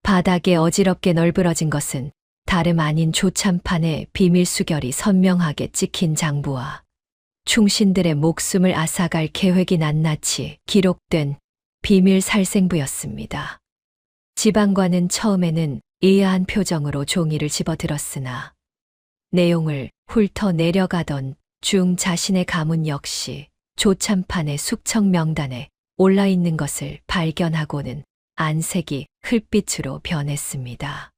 바닥에 어지럽게 널브러진 것은 다름 아닌 조참판의 비밀 수결이 선명하게 찍힌 장부와 충신들의 목숨을 앗아갈 계획이 낱낱이 기록된 비밀 살생부였습니다. 지방관은 처음에는 의아한 표정으로 종이를 집어들었으나 내용을 훑어 내려가던 중 자신의 가문 역시 조참판의 숙청 명단에 올라 있는 것을 발견하고는 안색이 흙빛으로 변했습니다.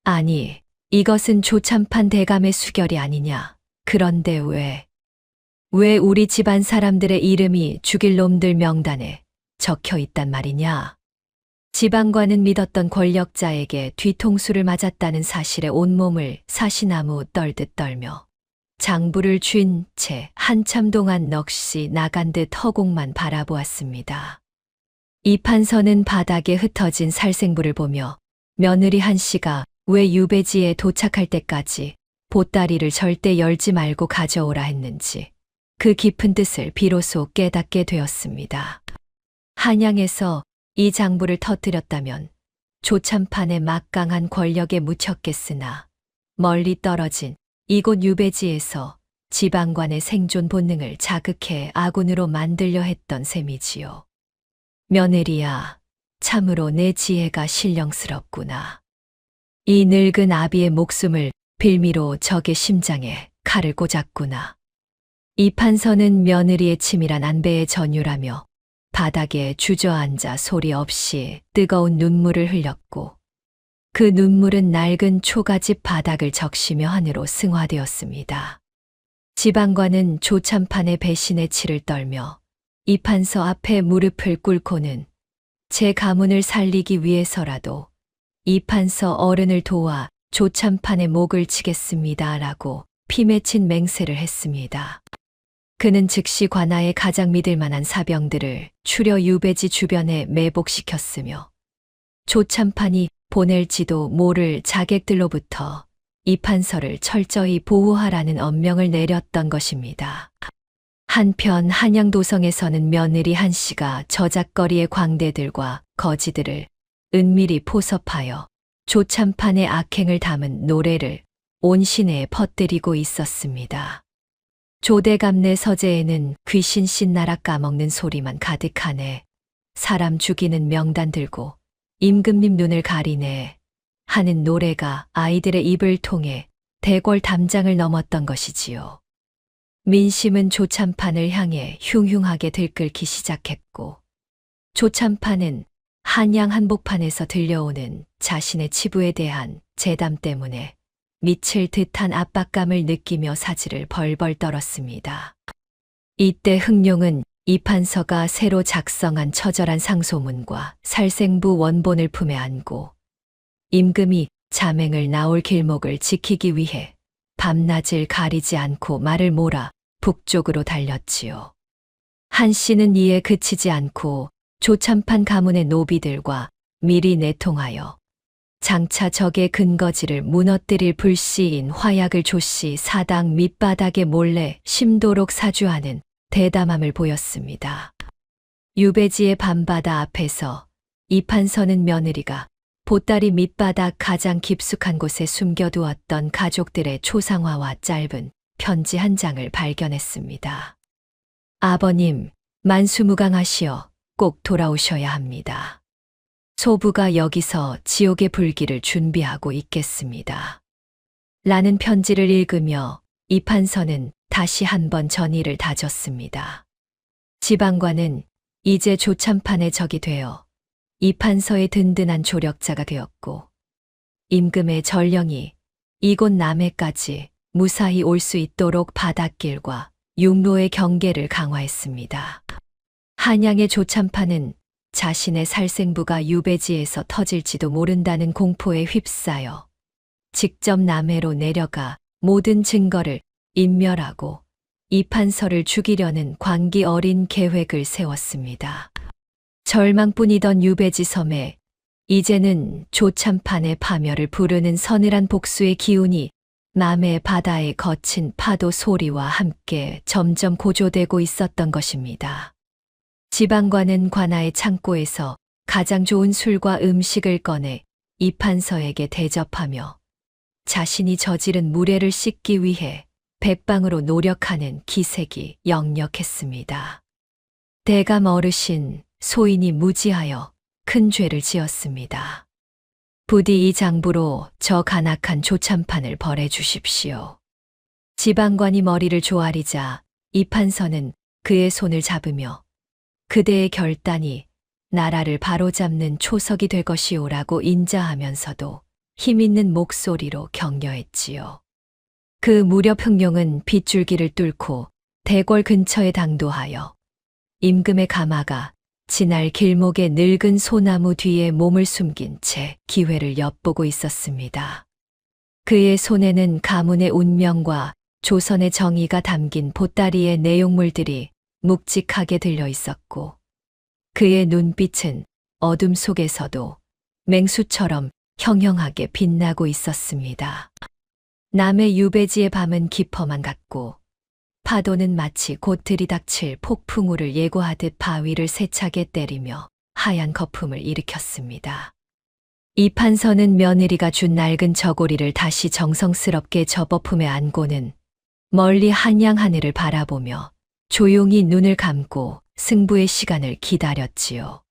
아니, 이것은 조참판 대감의 수결이 아니냐. 그런데 왜 우리 집안 사람들의 이름이 죽일 놈들 명단에 적혀 있단 말이냐? 지방관은 믿었던 권력자에게 뒤통수를 맞았다는 사실에 온몸을 사시나무 떨듯 떨며 장부를 쥔 채 한참 동안 넋이 나간 듯 허공만 바라보았습니다. 이판서는 바닥에 흩어진 살생부를 보며 며느리 한씨가 왜 유배지에 도착할 때까지 보따리를 절대 열지 말고 가져오라 했는지 그 깊은 뜻을 비로소 깨닫게 되었습니다. 한양에서 이 장부를 터뜨렸다면 조참판의 막강한 권력에 묻혔겠으나 멀리 떨어진 이곳 유배지에서 지방관의 생존 본능을 자극해 아군으로 만들려 했던 셈이지요. 며느리야, 참으로 내 지혜가 신령스럽구나. 이 늙은 아비의 목숨을 빌미로 적의 심장에 칼을 꽂았구나. 이판서는 며느리의 치밀한 안배에 전율하며 바닥에 주저앉아 소리 없이 뜨거운 눈물을 흘렸고 그 눈물은 낡은 초가집 바닥을 적시며 하늘로 승화되었습니다. 지방관은 조참판의 배신의 치를 떨며 이판서 앞에 무릎을 꿇고는 제 가문을 살리기 위해서라도 이판서 어른을 도와 조참판의 목을 치겠습니다라고 피맺힌 맹세를 했습니다. 그는 즉시 관아의 가장 믿을 만한 사병들을 추려 유배지 주변에 매복시켰으며 조참판이 보낼지도 모를 자객들로부터 이판서를 철저히 보호하라는 엄명을 내렸던 것입니다. 한편 한양도성에서는 며느리 한씨가 저작거리의 광대들과 거지들을 은밀히 포섭하여 조참판의 악행을 담은 노래를 온 시내에 퍼뜨리고 있었습니다. 조대감내 서재에는 귀신 씻나라 까먹는 소리만 가득하네. 사람 죽이는 명단 들고 임금님 눈을 가리네 하는 노래가 아이들의 입을 통해 대궐 담장을 넘었던 것이지요. 민심은 조참판을 향해 흉흉하게 들끓기 시작했고 조참판은 한양 한복판에서 들려오는 자신의 치부에 대한 재담 때문에 미칠 듯한 압박감을 느끼며 사지를 벌벌 떨었습니다. 이때 흥룡은 이판서가 새로 작성한 처절한 상소문과 살생부 원본을 품에 안고 임금이 자맹을 나올 길목을 지키기 위해 밤낮을 가리지 않고 말을 몰아 북쪽으로 달렸지요. 한씨는 이에 그치지 않고 조참판 가문의 노비들과 미리 내통하여 장차 적의 근거지를 무너뜨릴 불씨인 화약을 조씨 사당 밑바닥에 몰래 심도록 사주하는 대담함을 보였습니다. 유배지의 밤바다 앞에서 이판서는 며느리가 보따리 밑바닥 가장 깊숙한 곳에 숨겨두었던 가족들의 초상화와 짧은 편지 한 장을 발견했습니다. 아버님, 만수무강하시어 꼭 돌아오셔야 합니다. 소부가 여기서 지옥의 불길을 준비하고 있겠습니다. 라는 편지를 읽으며 이판서는 다시 한번 전의를 다졌습니다. 지방관은 이제 조참판의 적이 되어 이판서의 든든한 조력자가 되었고 임금의 전령이 이곳 남해까지 무사히 올 수 있도록 바닷길과 육로의 경계를 강화했습니다. 한양의 조참판은 자신의 살생부가 유배지에서 터질지도 모른다는 공포에 휩싸여 직접 남해로 내려가 모든 증거를 인멸하고 이판서를 죽이려는 광기 어린 계획을 세웠습니다. 절망뿐이던 유배지 섬에 이제는 조참판의 파멸을 부르는 서늘한 복수의 기운이 남해 바다의 거친 파도 소리와 함께 점점 고조되고 있었던 것입니다. 지방관은 관아의 창고에서 가장 좋은 술과 음식을 꺼내 이판서에게 대접하며 자신이 저지른 무례를 씻기 위해 백방으로 노력하는 기색이 역력했습니다. 대감 어르신, 소인이 무지하여 큰 죄를 지었습니다. 부디 이 장부로 저 간악한 조참판을 벌해 주십시오. 지방관이 머리를 조아리자 이판서는 그의 손을 잡으며 그대의 결단이 나라를 바로잡는 초석이 될 것이오라고 인자하면서도 힘있는 목소리로 격려했지요. 그 무렵 흥룡은 빗줄기를 뚫고 대궐 근처에 당도하여 임금의 가마가 지날 길목의 늙은 소나무 뒤에 몸을 숨긴 채 기회를 엿보고 있었습니다. 그의 손에는 가문의 운명과 조선의 정의가 담긴 보따리의 내용물들이 묵직하게 들려 있었고 그의 눈빛은 어둠 속에서도 맹수처럼 형형하게 빛나고 있었습니다. 남의 유배지의 밤은 깊어만 같고 파도는 마치 곧 들이닥칠 폭풍우를 예고하듯 바위를 세차게 때리며 하얀 거품을 일으켰습니다. 이판서는 며느리가 준 낡은 저고리를 다시 정성스럽게 접어 품에 안고는 멀리 한양 하늘을 바라보며 조용히 눈을 감고 승부의 시간을 기다렸지요.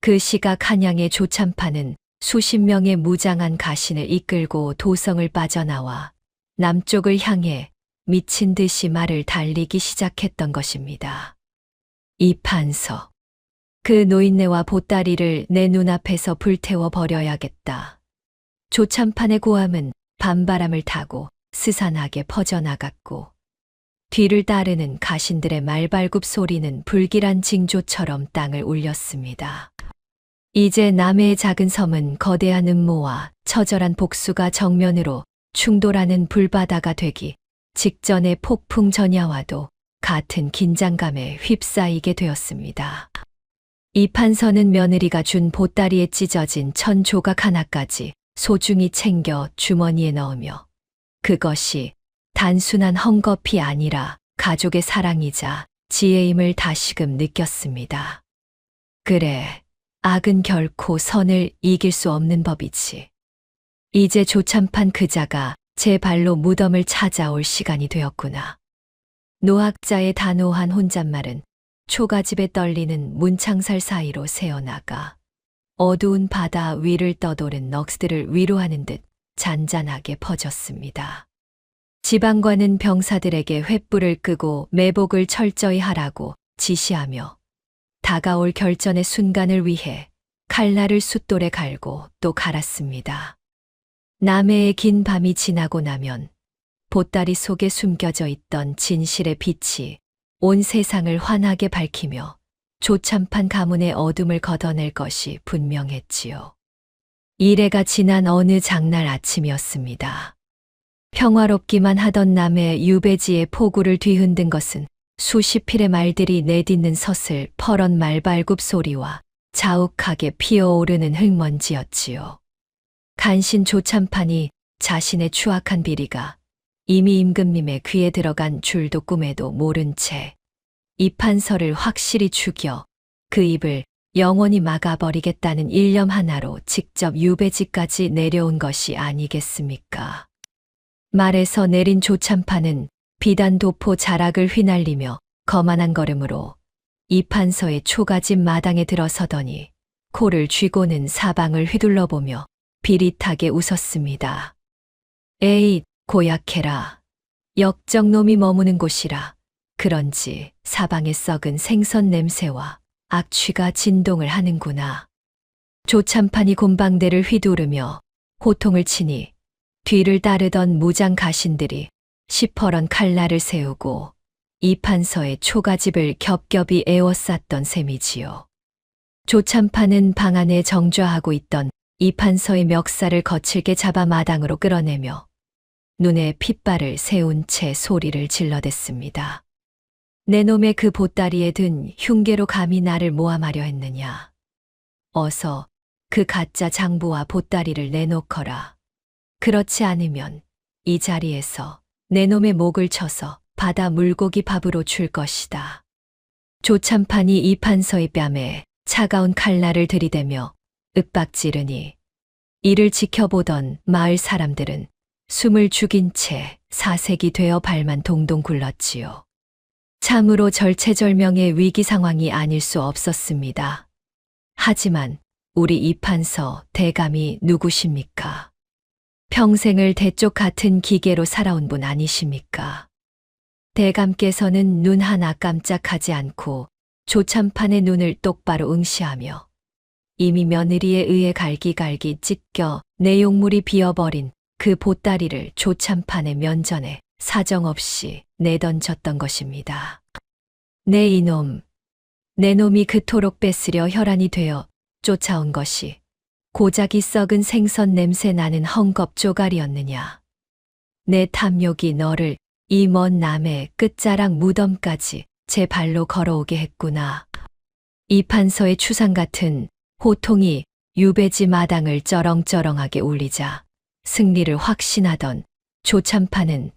그 시각 한양의 조참판은 수십 명의 무장한 가신을 이끌고 도성을 빠져나와 남쪽을 향해 미친 듯이 말을 달리기 시작했던 것입니다. 이판서. 그 노인네와 보따리를 내 눈앞에서 불태워 버려야겠다. 조참판의 고함은 밤바람을 타고 스산하게 퍼져나갔고 뒤를 따르는 가신들의 말발굽 소리는 불길한 징조처럼 땅을 울렸습니다. 이제 남해의 작은 섬은 거대한 음모와 처절한 복수가 정면으로 충돌하는 불바다가 되기 직전의 폭풍 전야와도 같은 긴장감에 휩싸이게 되었습니다. 이판서는 며느리가 준 보따리에 찢어진 천 조각 하나까지 소중히 챙겨 주머니에 넣으며 그것이 단순한 헝겊이 아니라 가족의 사랑이자 지혜임을 다시금 느꼈습니다. 그래, 악은 결코 선을 이길 수 없는 법이지. 이제 조참판 그자가 제 발로 무덤을 찾아올 시간이 되었구나. 노학자의 단호한 혼잣말은 초가집에 떨리는 문창살 사이로 새어나가 어두운 바다 위를 떠도는 넋들을 위로하는 듯 잔잔하게 퍼졌습니다. 지방관은 병사들에게 횃불을 끄고 매복을 철저히 하라고 지시하며 다가올 결전의 순간을 위해 칼날을 숫돌에 갈고 또 갈았습니다. 남해의 긴 밤이 지나고 나면 보따리 속에 숨겨져 있던 진실의 빛이 온 세상을 환하게 밝히며 조참판 가문의 어둠을 걷어낼 것이 분명했지요. 이래가 지난 어느 장날 아침이었습니다. 평화롭기만 하던 남의 유배지의 포구를 뒤흔든 것은 수십 필의 말들이 내딛는 서슬 퍼런 말발굽 소리와 자욱하게 피어오르는 흙먼지였지요. 간신 조참판이 자신의 추악한 비리가 이미 임금님의 귀에 들어간 줄도 꿈에도 모른 채 이판서를 확실히 죽여 그 입을 영원히 막아버리겠다는 일념 하나로 직접 유배지까지 내려온 것이 아니겠습니까? 말에서 내린 조참판은 비단 도포 자락을 휘날리며 거만한 걸음으로 이판서의 초가집 마당에 들어서더니 코를 쥐고는 사방을 휘둘러보며 비릿하게 웃었습니다. 에잇, 고약해라. 역적놈이 머무는 곳이라. 그런지 사방에 썩은 생선 냄새와 악취가 진동을 하는구나. 조참판이 곰방대를 휘두르며 호통을 치니 뒤를 따르던 무장 가신들이 시퍼런 칼날을 세우고 이판서의 초가집을 겹겹이 에워쌌던 셈이지요. 조참판은 방 안에 정좌하고 있던 이판서의 멱살을 거칠게 잡아 마당으로 끌어내며 눈에 핏발을 세운 채 소리를 질러댔습니다. 내 놈의 그 보따리에 든 흉계로 감히 나를 모함하려 했느냐. 어서 그 가짜 장부와 보따리를 내놓거라. 그렇지 않으면 이 자리에서 내 놈의 목을 쳐서 바다 물고기 밥으로 줄 것이다. 조참판이 이판서의 뺨에 차가운 칼날을 들이대며 윽박지르니 이를 지켜보던 마을 사람들은 숨을 죽인 채 사색이 되어 발만 동동 굴렀지요. 참으로 절체절명의 위기 상황이 아닐 수 없었습니다. 하지만 우리 이판서 대감이 누구십니까? 평생을 대쪽 같은 기계로 살아온 분 아니십니까? 대감께서는 눈 하나 깜짝하지 않고 조참판의 눈을 똑바로 응시하며 이미 며느리에 의해 갈기갈기 찢겨 내용물이 비어버린 그 보따리를 조참판의 면전에 사정없이 내던졌던 것입니다. 내 이놈, 내 놈이 그토록 뺏으려 혈안이 되어 쫓아온 것이 고작이 썩은 생선 냄새 나는 헝겊 조가리였느냐. 내 탐욕이 너를 이 먼 남의 끝자락 무덤까지 제 발로 걸어오게 했구나. 이판서의 추상 같은 호통이 유배지 마당을 쩌렁쩌렁하게 울리자 승리를 확신하던 조참판은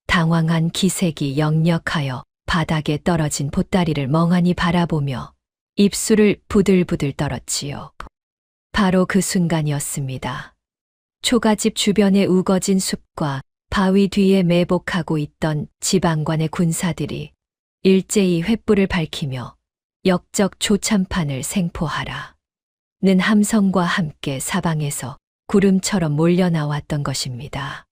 당황한 기색이 역력하여 바닥에 떨어진 보따리를 멍하니 바라보며 입술을 부들부들 떨었지요. 바로 그 순간이었습니다. 초가집 주변에 우거진 숲과 바위 뒤에 매복하고 있던 지방관의 군사들이 일제히 횃불을 밝히며 역적 조참판을 생포하라 는 함성과 함께 사방에서 구름처럼 몰려나왔던 것입니다.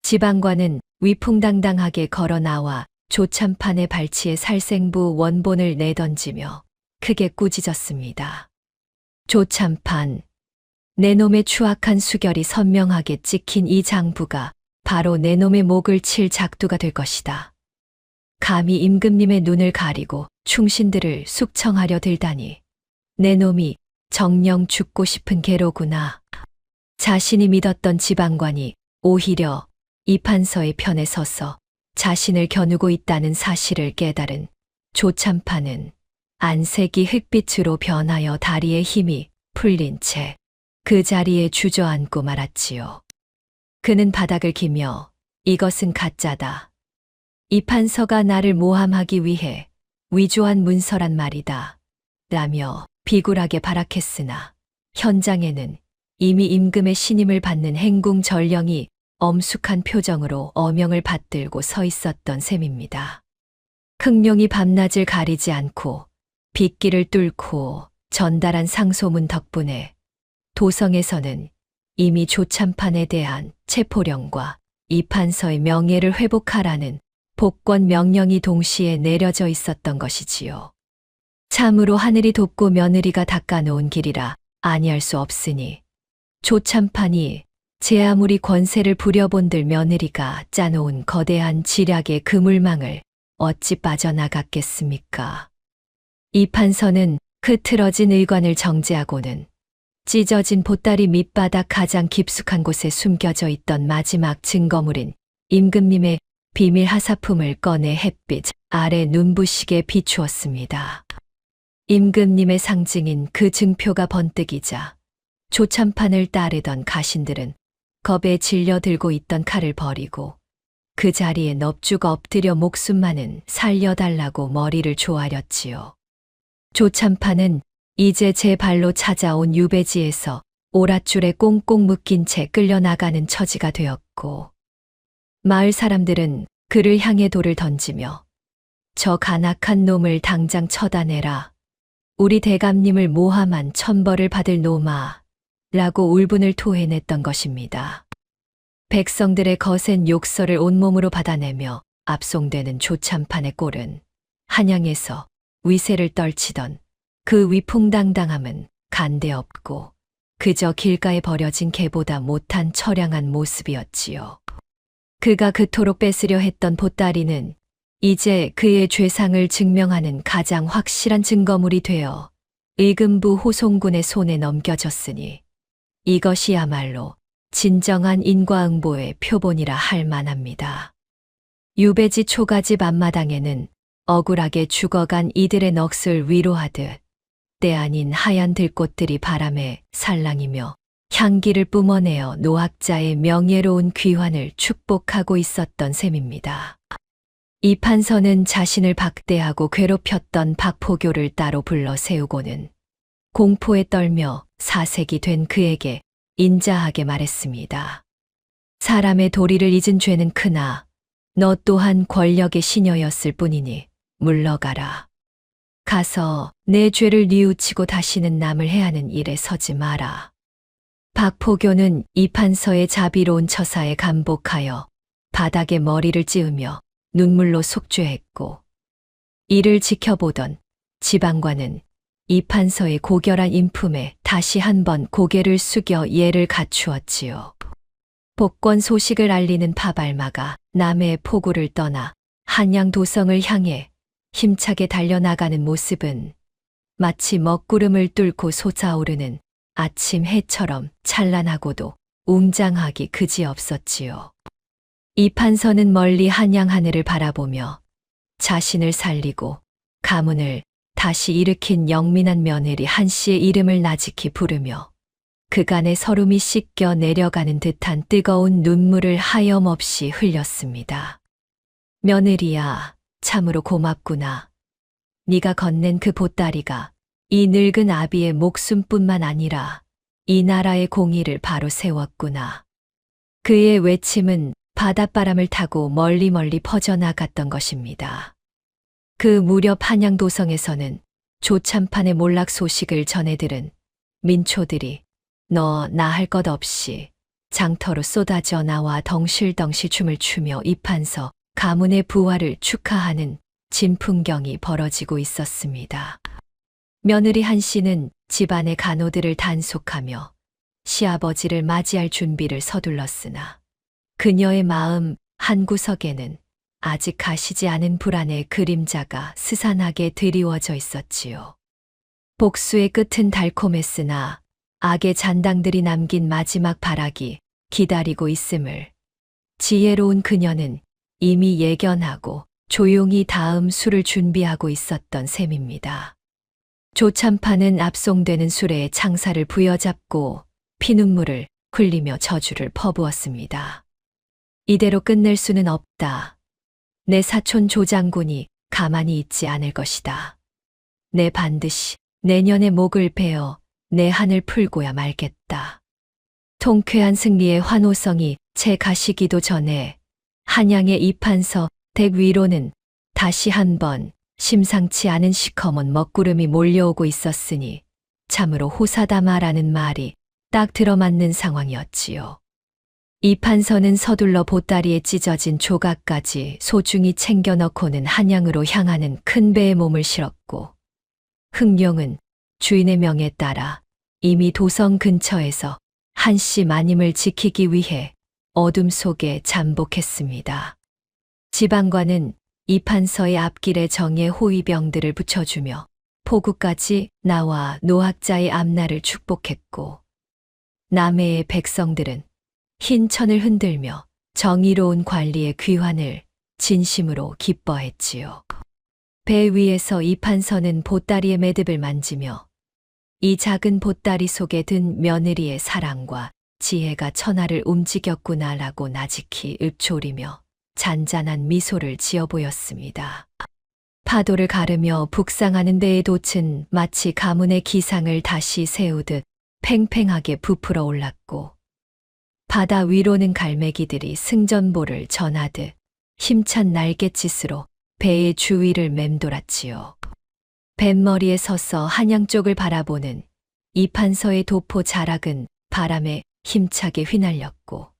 지방관은 위풍당당하게 걸어 나와 조참판의 발치에 살생부 원본을 내던지며 크게 꾸짖었습니다. 조참판, 내 놈의 추악한 수결이 선명하게 찍힌 이 장부가 바로 내 놈의 목을 칠 작두가 될 것이다. 감히 임금님의 눈을 가리고 충신들을 숙청하려 들다니 내 놈이 정녕 죽고 싶은 개로구나. 자신이 믿었던 지방관이 오히려 이판서의 편에 서서 자신을 겨누고 있다는 사실을 깨달은 조참판은 안색이 흑빛으로 변하여 다리에 힘이 풀린 채 그 자리에 주저앉고 말았지요. 그는 바닥을 기며 이것은 가짜다. 이판서가 나를 모함하기 위해 위조한 문서란 말이다. 라며 비굴하게 발악했으나 현장에는 이미 임금의 신임을 받는 행궁 전령이 엄숙한 표정으로 어명을 받들고 서 있었던 셈입니다. 흥룡이 밤낮을 가리지 않고 빗길을 뚫고 전달한 상소문 덕분에 도성에서는 이미 조참판에 대한 체포령과 이판서의 명예를 회복하라는 복권 명령이 동시에 내려져 있었던 것이지요. 참으로 하늘이 돕고 며느리가 닦아놓은 길이라 아니할 수 없으니 조참판이 제 아무리 권세를 부려본들 며느리가 짜놓은 거대한 지략의 그물망을 어찌 빠져나갔겠습니까? 이판서는 그 틀어진 의관을 정지하고는 찢어진 보따리 밑바닥 가장 깊숙한 곳에 숨겨져 있던 마지막 증거물인 임금님의 비밀 하사품을 꺼내 햇빛 아래 눈부시게 비추었습니다. 임금님의 상징인 그 증표가 번뜩이자 조참판을 따르던 가신들은 겁에 질려 들고 있던 칼을 버리고 그 자리에 넙죽 엎드려 목숨만은 살려달라고 머리를 조아렸지요. 조참판은 이제 제 발로 찾아온 유배지에서 오랏줄에 꽁꽁 묶인 채 끌려나가는 처지가 되었고 마을 사람들은 그를 향해 돌을 던지며 저 간악한 놈을 당장 처단해라. 우리 대감님을 모함한 천벌을 받을 놈아 라고 울분을 토해냈던 것입니다. 백성들의 거센 욕설을 온몸으로 받아내며 압송되는 조참판의 꼴은 한양에서 위세를 떨치던 그 위풍당당함은 간데없고 그저 길가에 버려진 개보다 못한 처량한 모습이었지요. 그가 그토록 뺏으려 했던 보따리는 이제 그의 죄상을 증명하는 가장 확실한 증거물이 되어 의금부 호송군의 손에 넘겨졌으니 이것이야말로 진정한 인과응보의 표본이라 할 만합니다. 유배지 초가집 앞마당에는 억울하게 죽어간 이들의 넋을 위로하듯 때 아닌 하얀 들꽃들이 바람에 살랑이며 향기를 뿜어내어 노학자의 명예로운 귀환을 축복하고 있었던 셈입니다. 이 판서는 자신을 박대하고 괴롭혔던 박포교를 따로 불러 세우고는 공포에 떨며 사색이 된 그에게 인자하게 말했습니다. 사람의 도리를 잊은 죄는 크나 너 또한 권력의 시녀였을 뿐이니 물러가라. 가서 내 죄를 뉘우치고 다시는 남을 해하는 일에 서지 마라. 박포교는 이 판서의 자비로운 처사에 감복하여 바닥에 머리를 찌으며 눈물로 속죄했고, 이를 지켜보던 지방관은 이 판서의 고결한 인품에 다시 한번 고개를 숙여 예를 갖추었지요. 복권 소식을 알리는 파발마가 남해의 포구를 떠나 한양 도성을 향해 힘차게 달려나가는 모습은 마치 먹구름을 뚫고 솟아오르는 아침 해처럼 찬란하고도 웅장하기 그지없었지요. 이 판서는 멀리 한양 하늘을 바라보며 자신을 살리고 가문을 다시 일으킨 영민한 며느리 한씨의 이름을 나직히 부르며 그간의 서름이 씻겨 내려가는 듯한 뜨거운 눈물을 하염없이 흘렸습니다. 며느리야, 참으로 고맙구나. 네가 건넨 그 보따리가 이 늙은 아비의 목숨뿐만 아니라 이 나라의 공의를 바로 세웠구나. 그의 외침은 바닷바람을 타고 멀리 퍼져나갔던 것입니다. 그 무렵 한양도성에서는 조참판의 몰락 소식을 전해들은 민초들이 너 나 할 것 없이 장터로 쏟아져 나와 덩실덩실 춤을 추며 이 판서 가문의 부활을 축하하는 진풍경이 벌어지고 있었습니다. 며느리 한씨는 집안의 간호들을 단속하며 시아버지를 맞이할 준비를 서둘렀으나 그녀의 마음 한구석에는 아직 가시지 않은 불안의 그림자가 스산하게 드리워져 있었지요. 복수의 끝은 달콤했으나 악의 잔당들이 남긴 마지막 발악이 기다리고 있음을 지혜로운 그녀는 이미 예견하고 조용히 다음 술을 준비하고 있었던 셈입니다. 조참판은 압송되는 수레에 창사를 부여잡고 피눈물을 흘리며 저주를 퍼부었습니다. 이대로 끝낼 수는 없다. 내 사촌 조장군이 가만히 있지 않을 것이다. 내 반드시 내년에 목을 베어 내 한을 풀고야 말겠다. 통쾌한 승리의 환호성이 채 가시기도 전에 한양의 이 판서 댁 위로는 다시 한번 심상치 않은 시커먼 먹구름이 몰려오고 있었으니 참으로 호사다마라는 말이 딱 들어맞는 상황이었지요. 이 판서는 서둘러 보따리에 찢어진 조각까지 소중히 챙겨 넣고는 한양으로 향하는 큰 배에 몸을 실었고, 흥룡은 주인의 명에 따라 이미 도성 근처에서 한씨 마님을 지키기 위해 어둠 속에 잠복했습니다. 지방관은 이 판서의 앞길에 정예 호위병들을 붙여주며 포구까지 나와 노학자의 앞날을 축복했고, 남해의 백성들은 흰 천을 흔들며 정의로운 관리의 귀환을 진심으로 기뻐했지요. 배 위에서 이 판서는 보따리의 매듭을 만지며 이 작은 보따리 속에 든 며느리의 사랑과 지혜가 천하를 움직였구나라고 나직히 읊조리며 잔잔한 미소를 지어 보였습니다. 파도를 가르며 북상하는 데의 돛은 마치 가문의 기상을 다시 세우듯 팽팽하게 부풀어 올랐고, 바다 위로는 갈매기들이 승전보를 전하듯 힘찬 날갯짓으로 배의 주위를 맴돌았지요. 뱃머리에 서서 한양 쪽을 바라보는 이 판서의 도포 자락은 바람에 힘차게 휘날렸고,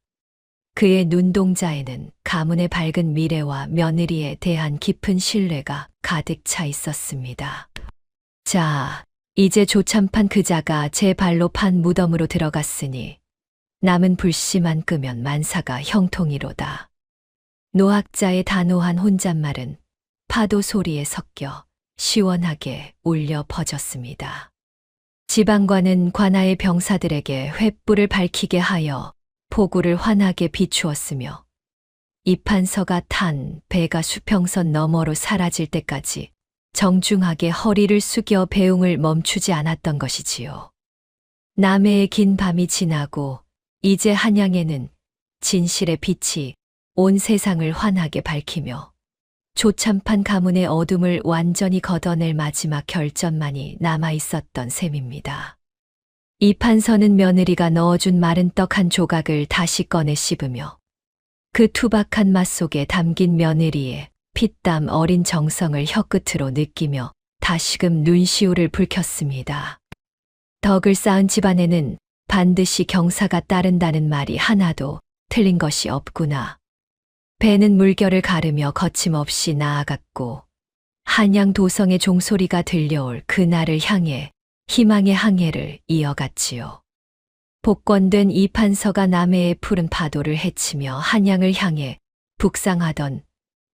그의 눈동자에는 가문의 밝은 미래와 며느리에 대한 깊은 신뢰가 가득 차 있었습니다. 자, 이제 조참판 그자가 제 발로 판 무덤으로 들어갔으니 남은 불씨만 끄면 만사가 형통이로다. 노학자의 단호한 혼잣말은 파도 소리에 섞여 시원하게 울려 퍼졌습니다. 지방관은 관아의 병사들에게 횃불을 밝히게 하여 포구를 환하게 비추었으며, 이 판서가 탄 배가 수평선 너머로 사라질 때까지 정중하게 허리를 숙여 배웅을 멈추지 않았던 것이지요. 남해의 긴 밤이 지나고 이제 한양에는 진실의 빛이 온 세상을 환하게 밝히며 조참판 가문의 어둠을 완전히 걷어낼 마지막 결전만이 남아 있었던 셈입니다. 이판서는 며느리가 넣어준 마른 떡 한 조각을 다시 꺼내 씹으며 그 투박한 맛 속에 담긴 며느리의 피땀 어린 정성을 혀끝으로 느끼며 다시금 눈시울을 붉혔습니다. 덕을 쌓은 집안에는 반드시 경사가 따른다는 말이 하나도 틀린 것이 없구나. 배는 물결을 가르며 거침없이 나아갔고 한양 도성의 종소리가 들려올 그날을 향해 희망의 항해를 이어갔지요. 복권된 이판서가 남해의 푸른 파도를 헤치며 한양을 향해 북상하던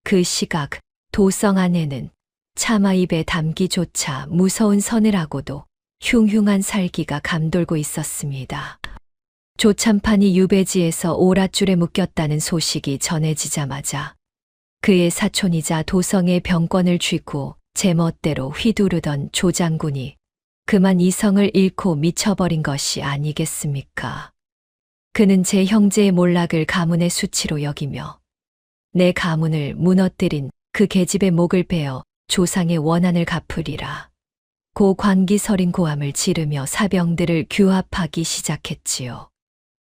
그 시각 도성 안에는 차마 입에 담기조차 무서운 서늘하고도 흉흉한 살기가 감돌고 있었습니다. 조참판이 유배지에서 오랏줄에 묶였다는 소식이 전해지자마자 그의 사촌이자 도성의 병권을 쥐고 제멋대로 휘두르던 조장군이 그만 이성을 잃고 미쳐버린 것이 아니겠습니까? 그는 제 형제의 몰락을 가문의 수치로 여기며 내 가문을 무너뜨린 그 계집의 목을 베어 조상의 원한을 갚으리라. 고 광기서린 고함을 지르며 사병들을 규합하기 시작했지요.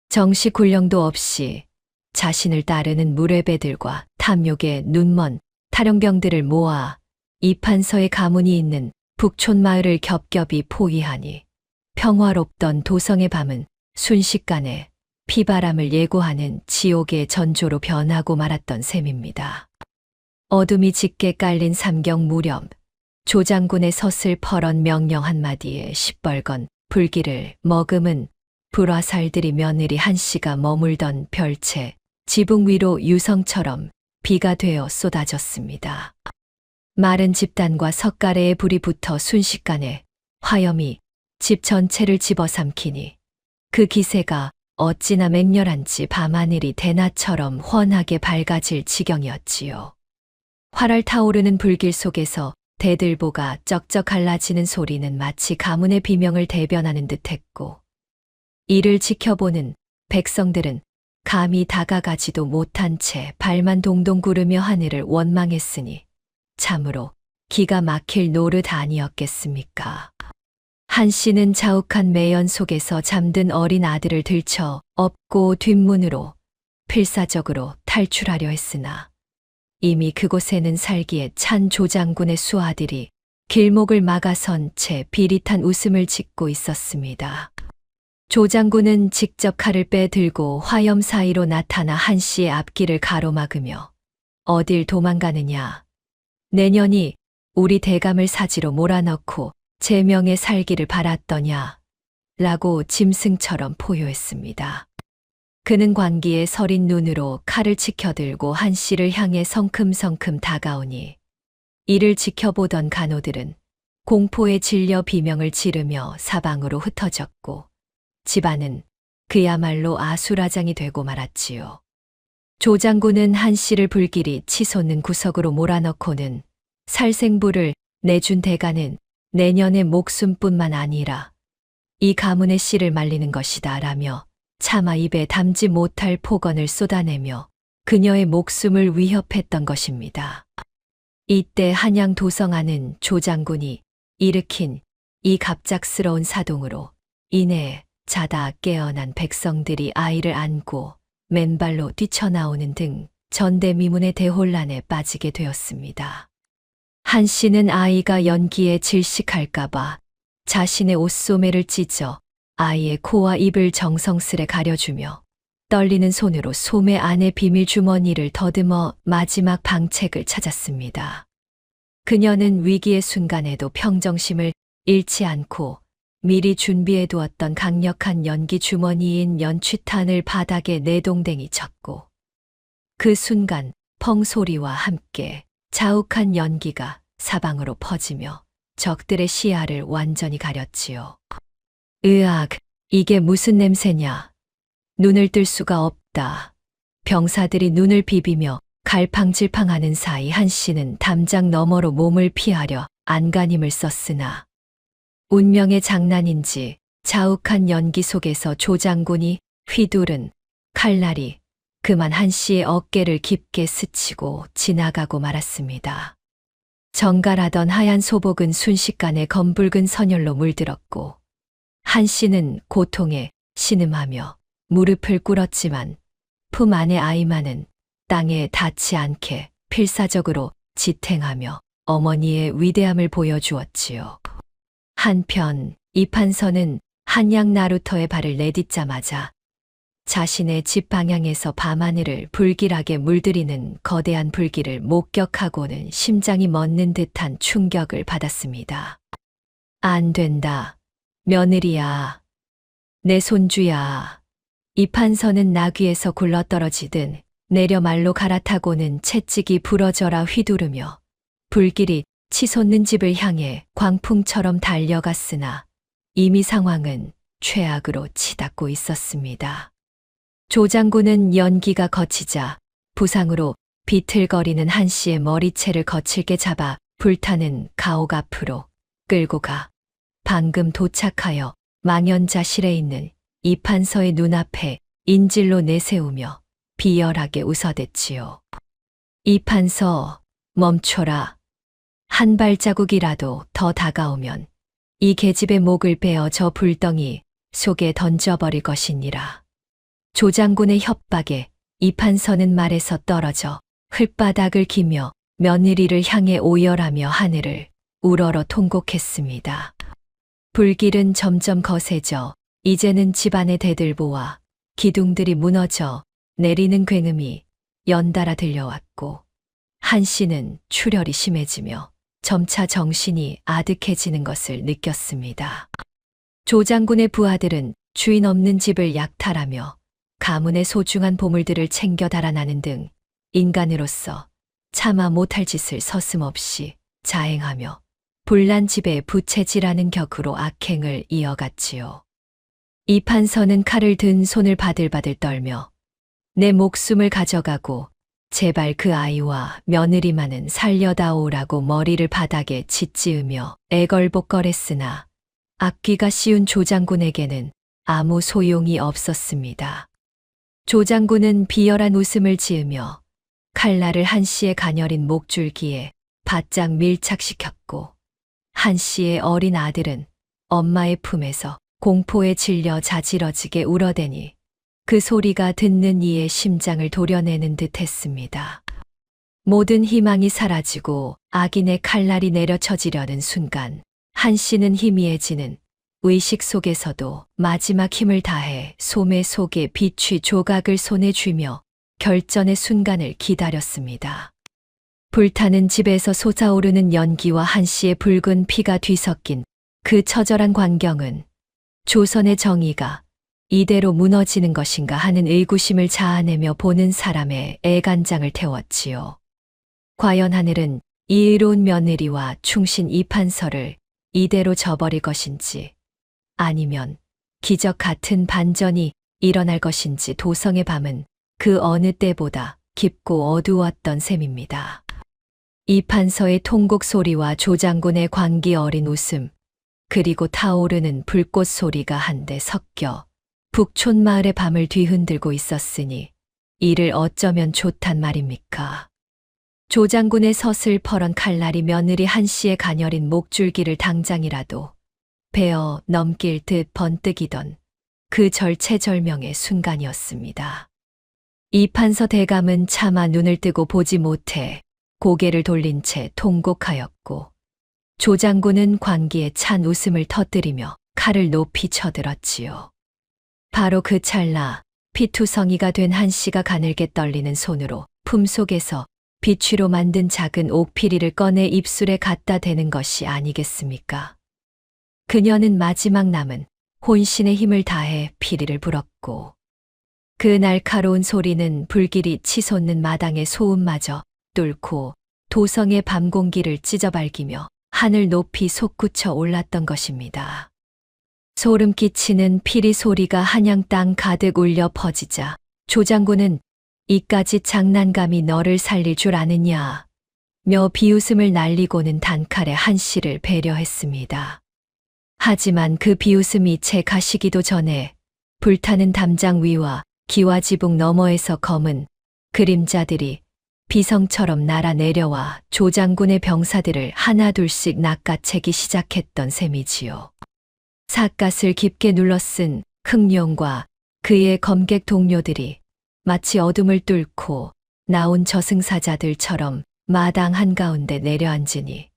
정식 훈령도 없이 자신을 따르는 무례배들과 탐욕에 눈먼 탈영병들을 모아 이판서의 가문이 있는 북촌 마을을 겹겹이 포위하니 평화롭던 도성의 밤은 순식간에 피바람을 예고하는 지옥의 전조로 변하고 말았던 셈입니다. 어둠이 짙게 깔린 삼경 무렵 조장군의 서슬퍼런 명령 한마디에 시뻘건 불길을 머금은 불화살들이 며느리 한씨가 머물던 별채 지붕 위로 유성처럼 비가 되어 쏟아졌습니다. 마른 집단과 석가래의 불이 붙어 순식간에 화염이 집 전체를 집어삼키니 그 기세가 어찌나 맹렬한지 밤하늘이 대낮처럼 훤하게 밝아질 지경이었지요. 활활 타오르는 불길 속에서 대들보가 쩍쩍 갈라지는 소리는 마치 가문의 비명을 대변하는 듯했고 이를 지켜보는 백성들은 감히 다가가지도 못한 채 발만 동동 구르며 하늘을 원망했으니 참으로 기가 막힐 노릇 아니었겠습니까? 한 씨는 자욱한 매연 속에서 잠든 어린 아들을 들쳐 업고 뒷문으로 필사적으로 탈출하려 했으나 이미 그곳에는 살기에 찬 조장군의 수하들이 길목을 막아선 채 비릿한 웃음을 짓고 있었습니다. 조장군은 직접 칼을 빼들고 화염 사이로 나타나 한 씨의 앞길을 가로막으며 어딜 도망가느냐. 내년이 우리 대감을 사지로 몰아넣고 제 명의 살기를 바랐더냐 라고 짐승처럼 포효했습니다. 그는 광기에 서린 눈으로 칼을 치켜들고 한 씨를 향해 성큼성큼 다가오니 이를 지켜보던 간호들은 공포에 질려 비명을 지르며 사방으로 흩어졌고 집안은 그야말로 아수라장이 되고 말았지요. 조장군은 한 씨를 불길이 치솟는 구석으로 몰아넣고는 살생부를 내준 대가는 내년의 목숨뿐만 아니라 이 가문의 씨를 말리는 것이다 라며 차마 입에 담지 못할 폭언을 쏟아내며 그녀의 목숨을 위협했던 것입니다. 이때 한양 도성안은 조장군이 일으킨 이 갑작스러운 사동으로 인해 자다 깨어난 백성들이 아이를 안고 맨발로 뛰쳐나오는 등 전대미문의 대혼란에 빠지게 되었습니다. 한 씨는 아이가 연기에 질식할까봐 자신의 옷소매를 찢어 아이의 코와 입을 정성스레 가려주며 떨리는 손으로 소매 안의 비밀 주머니를 더듬어 마지막 방책을 찾았습니다. 그녀는 위기의 순간에도 평정심을 잃지 않고 미리 준비해 두었던 강력한 연기 주머니인 연취탄을 바닥에 내동댕이 쳤고 그 순간 펑 소리와 함께 자욱한 연기가 사방으로 퍼지며 적들의 시야를 완전히 가렸지요. 으악, 이게 무슨 냄새냐. 눈을 뜰 수가 없다. 병사들이 눈을 비비며 갈팡질팡하는 사이 한 씨는 담장 너머로 몸을 피하려 안간힘을 썼으나 운명의 장난인지 자욱한 연기 속에서 조장군이 휘두른 칼날이 그만 한 씨의 어깨를 깊게 스치고 지나가고 말았습니다. 정갈하던 하얀 소복은 순식간에 검붉은 선혈로 물들었고 한 씨는 고통에 신음하며 무릎을 꿇었지만 품 안의 아이만은 땅에 닿지 않게 필사적으로 지탱하며 어머니의 위대함을 보여주었지요. 한편 이판서는 한양 나루터의 발을 내딛자마자 자신의 집 방향에서 밤하늘을 불길하게 물들이는 거대한 불길을 목격하고는 심장이 멎는 듯한 충격을 받았습니다. 안 된다. 며느리야. 내 손주야. 이판서는 나귀에서 굴러떨어지듯 내려 말로 갈아타고는 채찍이 부러져라 휘두르며 불길이 치솟는 집을 향해 광풍처럼 달려갔으나 이미 상황은 최악으로 치닫고 있었습니다. 조장군은 연기가 거치자 부상으로 비틀거리는 한 씨의 머리채를 거칠게 잡아 불타는 가옥 앞으로 끌고 가 방금 도착하여 망연자실해 있는 이판서의 눈앞에 인질로 내세우며 비열하게 웃어댔지요. 이판서, 멈춰라. 한 발자국이라도 더 다가오면 이 계집의 목을 베어 저 불덩이 속에 던져버릴 것이니라. 조장군의 협박에 이판서는 말에서 떨어져 흙바닥을 기며 며느리를 향해 오열하며 하늘을 우러러 통곡했습니다. 불길은 점점 거세져 이제는 집안의 대들보와 기둥들이 무너져 내리는 굉음이 연달아 들려왔고 한 씨는 출혈이 심해지며 점차 정신이 아득해지는 것을 느꼈습니다. 조장군의 부하들은 주인 없는 집을 약탈하며 가문의 소중한 보물들을 챙겨 달아나는 등 인간으로서 차마 못할 짓을 서슴없이 자행하며 불난 집에 부채질하는 격으로 악행을 이어갔지요. 이판서는 칼을 든 손을 바들바들 떨며 내 목숨을 가져가고 제발 그 아이와 며느리만은 살려다오라고 머리를 바닥에 짓지으며 애걸복걸했으나 악귀가 씌운 조장군에게는 아무 소용이 없었습니다. 조장군은 비열한 웃음을 지으며 칼날을 한 씨의 가녀린 목줄기에 바짝 밀착시켰고 한 씨의 어린 아들은 엄마의 품에서 공포에 질려 자지러지게 울어대니 그 소리가 듣는 이의 심장을 도려내는 듯 했습니다. 모든 희망이 사라지고 악인의 칼날이 내려쳐지려는 순간 한 씨는 희미해지는 의식 속에서도 마지막 힘을 다해 소매 속에 비취 조각을 손에 쥐며 결전의 순간을 기다렸습니다. 불타는 집에서 솟아오르는 연기와 한 씨의 붉은 피가 뒤섞인 그 처절한 광경은 조선의 정의가 이대로 무너지는 것인가 하는 의구심을 자아내며 보는 사람의 애간장을 태웠지요. 과연 하늘은 이 의로운 며느리와 충신 이판서를 이대로 저버릴 것인지 아니면 기적 같은 반전이 일어날 것인지 도성의 밤은 그 어느 때보다 깊고 어두웠던 셈입니다. 이판서의 통곡 소리와 조장군의 광기 어린 웃음, 그리고 타오르는 불꽃 소리가 한데 섞여 북촌 마을의 밤을 뒤흔들고 있었으니 이를 어쩌면 좋단 말입니까? 조장군의 서슬퍼런 칼날이 며느리 한 씨의 가녀린 목줄기를 당장이라도 베어 넘길 듯 번뜩이던 그 절체절명의 순간이었습니다. 이판서 대감은 차마 눈을 뜨고 보지 못해 고개를 돌린 채 통곡하였고 조장군은 광기에 찬 웃음을 터뜨리며 칼을 높이 쳐들었지요. 바로 그 찰나 피투성이가 된 한 씨가 가늘게 떨리는 손으로 품속에서 비취로 만든 작은 옥피리를 꺼내 입술에 갖다 대는 것이 아니겠습니까? 그녀는 마지막 남은 혼신의 힘을 다해 피리를 불었고 그 날카로운 소리는 불길이 치솟는 마당의 소음마저 뚫고 도성의 밤 공기를 찢어발기며 하늘 높이 솟구쳐 올랐던 것입니다. 소름 끼치는 피리 소리가 한양 땅 가득 울려 퍼지자 조장군은 이까지 장난감이 너를 살릴 줄 아느냐 며 비웃음을 날리고는 단칼에 한 씨를 배려했습니다. 하지만 그 비웃음이 채 가시기도 전에 불타는 담장 위와 기와지붕 너머에서 검은 그림자들이 비성처럼 날아내려와 조장군의 병사들을 하나둘씩 낚아채기 시작했던 셈이지요. 삿갓을 깊게 눌러쓴 흥룡과 그의 검객 동료들이 마치 어둠을 뚫고 나온 저승사자들처럼 마당 한가운데 내려앉으니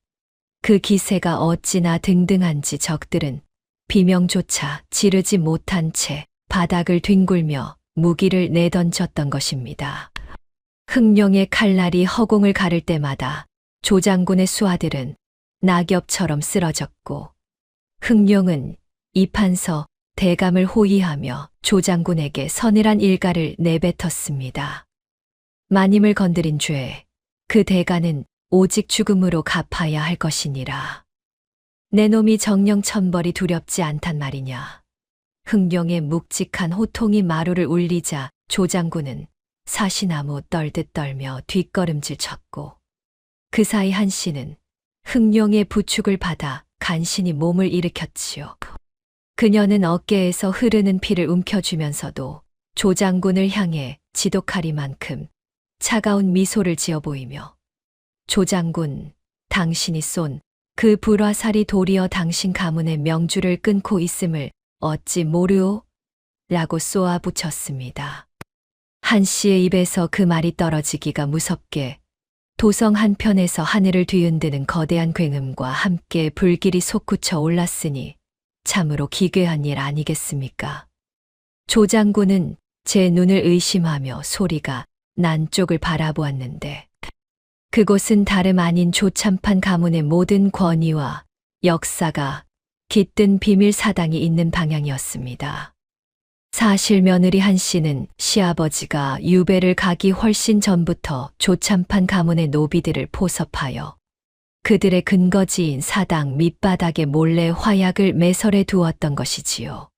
그 기세가 어찌나 등등한지 적들은 비명조차 지르지 못한 채 바닥을 뒹굴며 무기를 내던졌던 것입니다. 흥룡의 칼날이 허공을 가를 때마다 조장군의 수하들은 낙엽처럼 쓰러졌고 흥룡은 이판서 대감을 호위하며 조장군에게 서늘한 일가를 내뱉었습니다. 마님을 건드린 죄, 그 대가는 오직 죽음으로 갚아야 할 것이니라. 내 놈이 정령천벌이 두렵지 않단 말이냐. 흥룡의 묵직한 호통이 마루를 울리자 조장군은 사시나무 떨듯 떨며 뒷걸음질 쳤고 그 사이 한씨는 흥룡의 부축을 받아 간신히 몸을 일으켰지요. 그녀는 어깨에서 흐르는 피를 움켜쥐면서도 조장군을 향해 지독하리만큼 차가운 미소를 지어 보이며 조장군, 당신이 쏜 그 불화살이 도리어 당신 가문의 명주를 끊고 있음을 어찌 모르오? 라고 쏘아붙였습니다. 한씨의 입에서 그 말이 떨어지기가 무섭게 도성 한편에서 하늘을 뒤흔드는 거대한 굉음과 함께 불길이 솟구쳐 올랐으니 참으로 기괴한 일 아니겠습니까? 조장군은 제 눈을 의심하며 소리가 난 쪽을 바라보았는데 그곳은 다름 아닌 조참판 가문의 모든 권위와 역사가 깃든 비밀 사당이 있는 방향이었습니다. 사실 며느리 한씨는 시아버지가 유배를 가기 훨씬 전부터 조참판 가문의 노비들을 포섭하여 그들의 근거지인 사당 밑바닥에 몰래 화약을 매설해 두었던 것이지요.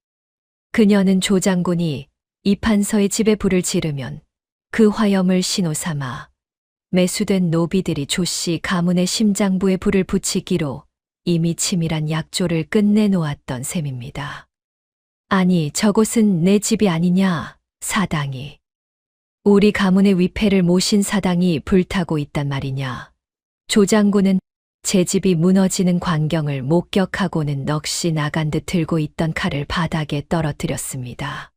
그녀는 조장군이 이판서의 집에 불을 지르면 그 화염을 신호 삼아 매수된 노비들이 조씨 가문의 심장부에 불을 붙이기로 이미 치밀한 약조를 끝내놓았던 셈입니다. 아니, 저곳은 내 집이 아니냐, 사당이. 우리 가문의 위패를 모신 사당이 불타고 있단 말이냐. 조장군은 제 집이 무너지는 광경을 목격하고는 넋이 나간 듯 들고 있던 칼을 바닥에 떨어뜨렸습니다.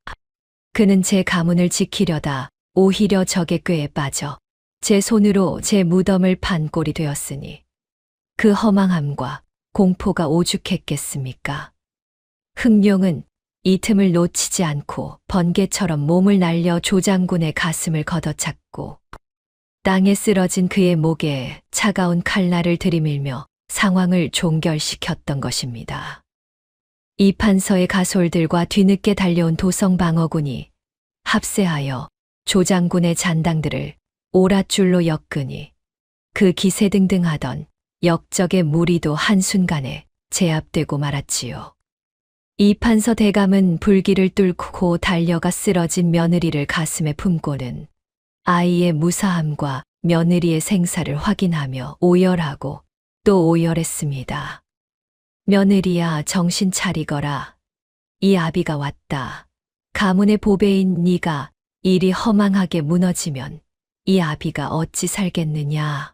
그는 제 가문을 지키려다 오히려 적의 꾀에 빠져 제 손으로 제 무덤을 판 꼴이 되었으니 그 허망함과 공포가 오죽했겠습니까? 흥룡은 이 틈을 놓치지 않고 번개처럼 몸을 날려 조장군의 가슴을 걷어찼고 땅에 쓰러진 그의 목에 차가운 칼날을 들이밀며 상황을 종결시켰던 것입니다. 이판서의 가솔들과 뒤늦게 달려온 도성방어군이 합세하여 조장군의 잔당들을 오랏줄로 엮으니 그 기세등등하던 역적의 무리도 한순간에 제압되고 말았지요. 이판서 대감은 불길을 뚫고 달려가 쓰러진 며느리를 가슴에 품고는 아이의 무사함과 며느리의 생사를 확인하며 오열하고 또 오열했습니다. 며느리야, 정신 차리거라. 이 아비가 왔다. 가문의 보배인 네가 일이 허망하게 무너지면 이 아비가 어찌 살겠느냐.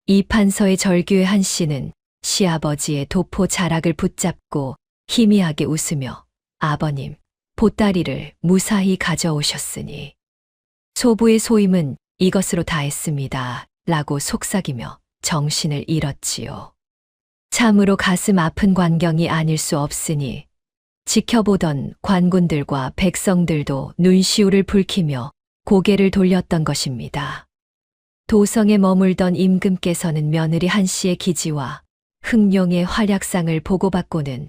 이판서의 절규의 한씨는 시아버지의 도포 자락을 붙잡고 희미하게 웃으며 아버님, 보따리를 무사히 가져오셨으니 소부의 소임은 이것으로 다했습니다. 라고 속삭이며 정신을 잃었지요. 참으로 가슴 아픈 광경이 아닐 수 없으니 지켜보던 관군들과 백성들도 눈시울을 붉히며 고개를 돌렸던 것입니다. 도성에 머물던 임금께서는 며느리 한씨의 기지와 흥룡의 활약상을 보고받고는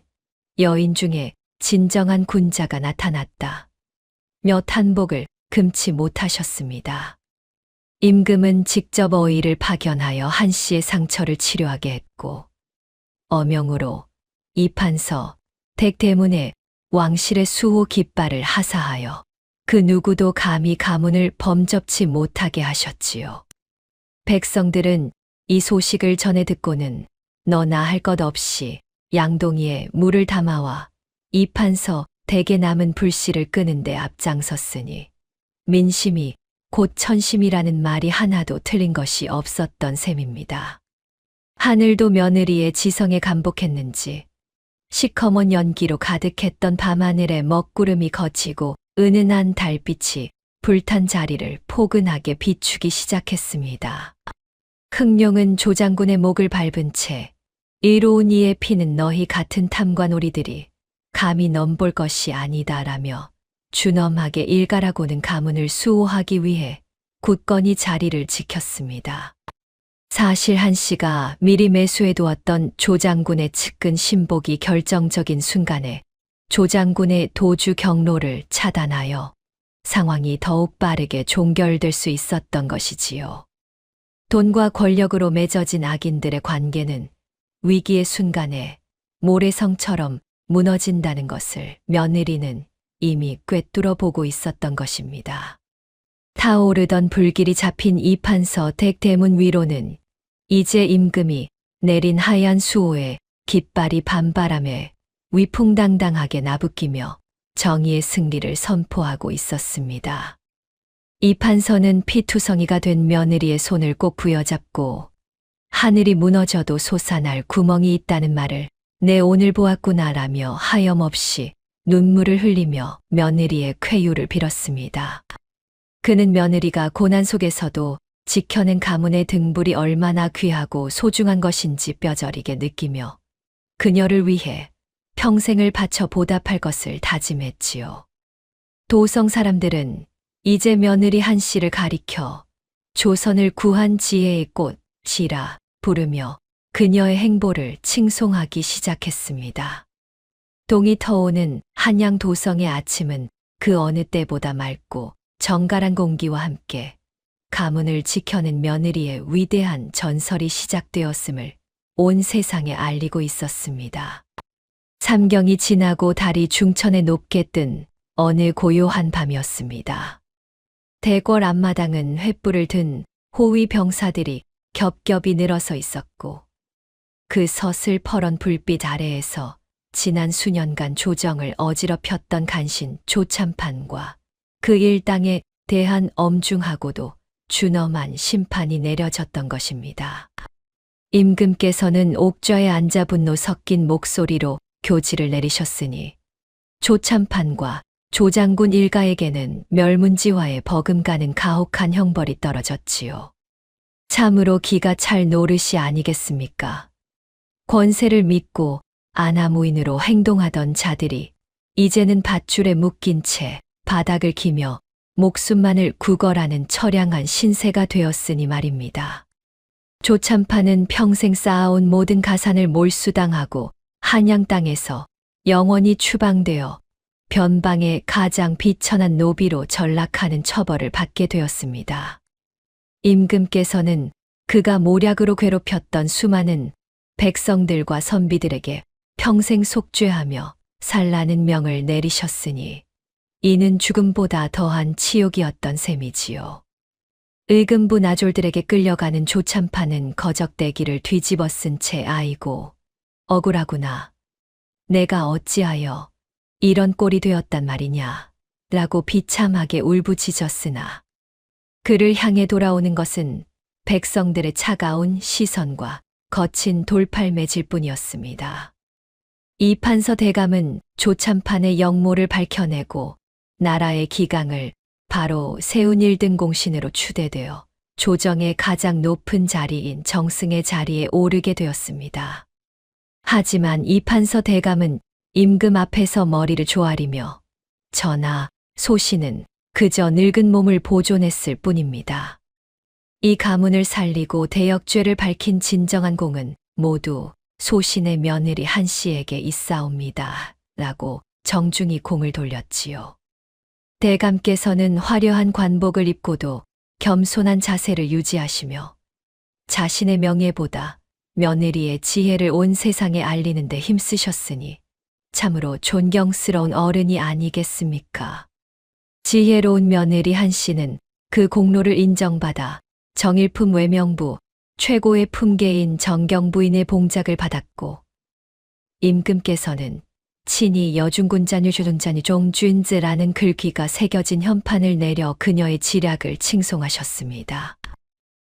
여인 중에 진정한 군자가 나타났다 며 탄복을 금치 못하셨습니다. 임금은 직접 어의를 파견하여 한씨의 상처를 치료하게 했고 어명으로 이판서 댁대문에 왕실의 수호 깃발을 하사하여 그 누구도 감히 가문을 범접치 못하게 하셨지요. 백성들은 이 소식을 전해 듣고는 너나 할 것 없이 양동이에 물을 담아와 이판서 댁에 남은 불씨를 끄는데 앞장섰으니 민심이 곧 천심이라는 말이 하나도 틀린 것이 없었던 셈입니다. 하늘도 며느리의 지성에 감복했는지 시커먼 연기로 가득했던 밤하늘에 먹구름이 걷히고 은은한 달빛이 불탄 자리를 포근하게 비추기 시작했습니다. 흑룡은 조장군의 목을 밟은 채 이로운 이의 피는 너희 같은 탐관오리들이 감히 넘볼 것이 아니다라며 준엄하게 일가라고는 가문을 수호하기 위해 굳건히 자리를 지켰습니다. 사실 한씨가 미리 매수해두었던 조장군의 측근 신복이 결정적인 순간에 조장군의 도주 경로를 차단하여 상황이 더욱 빠르게 종결될 수 있었던 것이지요. 돈과 권력으로 맺어진 악인들의 관계는 위기의 순간에 모래성처럼 무너진다는 것을 며느리는 이미 꿰뚫어 보고 있었던 것입니다. 타오르던 불길이 잡힌 이판서 댁 대문 위로는 이제 임금이 내린 하얀 수호에 깃발이 밤바람에 위풍당당하게 나부끼며 정의의 승리를 선포하고 있었습니다. 이판서는 피투성이가 된 며느리의 손을 꼭 부여잡고 하늘이 무너져도 솟아날 구멍이 있다는 말을 내 오늘 보았구나라며 하염없이 눈물을 흘리며 며느리의 쾌유를 빌었습니다. 그는 며느리가 고난 속에서도 지켜낸 가문의 등불이 얼마나 귀하고 소중한 것인지 뼈저리게 느끼며 그녀를 위해 평생을 바쳐 보답할 것을 다짐했지요. 도성 사람들은 이제 며느리 한씨를 가리켜 조선을 구한 지혜의 꽃이라 부르며 그녀의 행보를 칭송하기 시작했습니다. 동이 터오는 한양 도성의 아침은 그 어느 때보다 맑고 정갈한 공기와 함께 가문을 지켜낸 며느리의 위대한 전설이 시작되었음을 온 세상에 알리고 있었습니다. 삼경이 지나고 달이 중천에 높게 뜬 어느 고요한 밤이었습니다. 대궐 앞마당은 횃불을 든 호위 병사들이 겹겹이 늘어서 있었고 그 서슬퍼런 불빛 아래에서 지난 수년간 조정을 어지럽혔던 간신 조참판과 그 일당에 대한 엄중하고도 준엄한 심판이 내려졌던 것입니다. 임금께서는 옥좌에 앉아 분노 섞인 목소리로 교지를 내리셨으니 조참판과 조장군 일가에게는 멸문지화에 버금가는 가혹한 형벌이 떨어졌지요. 참으로 기가 찰 노릇이 아니겠습니까? 권세를 믿고 아나무인으로 행동하던 자들이 이제는 밧줄에 묶인 채 바닥을 기며 목숨만을 구걸하는 처량한 신세가 되었으니 말입니다. 조참판은 평생 쌓아온 모든 가산을 몰수당하고 한양 땅에서 영원히 추방되어 변방의 가장 비천한 노비로 전락하는 처벌을 받게 되었습니다. 임금께서는 그가 모략으로 괴롭혔던 수많은 백성들과 선비들에게 평생 속죄하며 살라는 명을 내리셨으니 이는 죽음보다 더한 치욕이었던 셈이지요. 의금부 나졸들에게 끌려가는 조참판은 거적대기를 뒤집어 쓴 채 아이고 억울하구나. 내가 어찌하여 이런 꼴이 되었단 말이냐 라고 비참하게 울부짖었으나 그를 향해 돌아오는 것은 백성들의 차가운 시선과 거친 돌팔매질 뿐이었습니다. 이판서 대감은 조참판의 역모를 밝혀내고 나라의 기강을 바로 세운 1등 공신으로 추대되어 조정의 가장 높은 자리인 정승의 자리에 오르게 되었습니다. 하지만 이판서 대감은 임금 앞에서 머리를 조아리며 전하, 소신은 그저 늙은 몸을 보존했을 뿐입니다. 이 가문을 살리고 대역죄를 밝힌 진정한 공은 모두 소신의 며느리 한씨에게 있사옵니다. 라고 정중히 공을 돌렸지요. 대감께서는 화려한 관복을 입고도 겸손한 자세를 유지하시며 자신의 명예보다 며느리의 지혜를 온 세상에 알리는 데 힘쓰셨으니 참으로 존경스러운 어른이 아니겠습니까? 지혜로운 며느리 한씨는 그 공로를 인정받아 정일품 외명부 최고의 품계인 정경부인의 봉작을 받았고 임금께서는 친히 여중군자뉴 주둔자니 종쥔즈라는 글귀가 새겨진 현판을 내려 그녀의 지략을 칭송하셨습니다.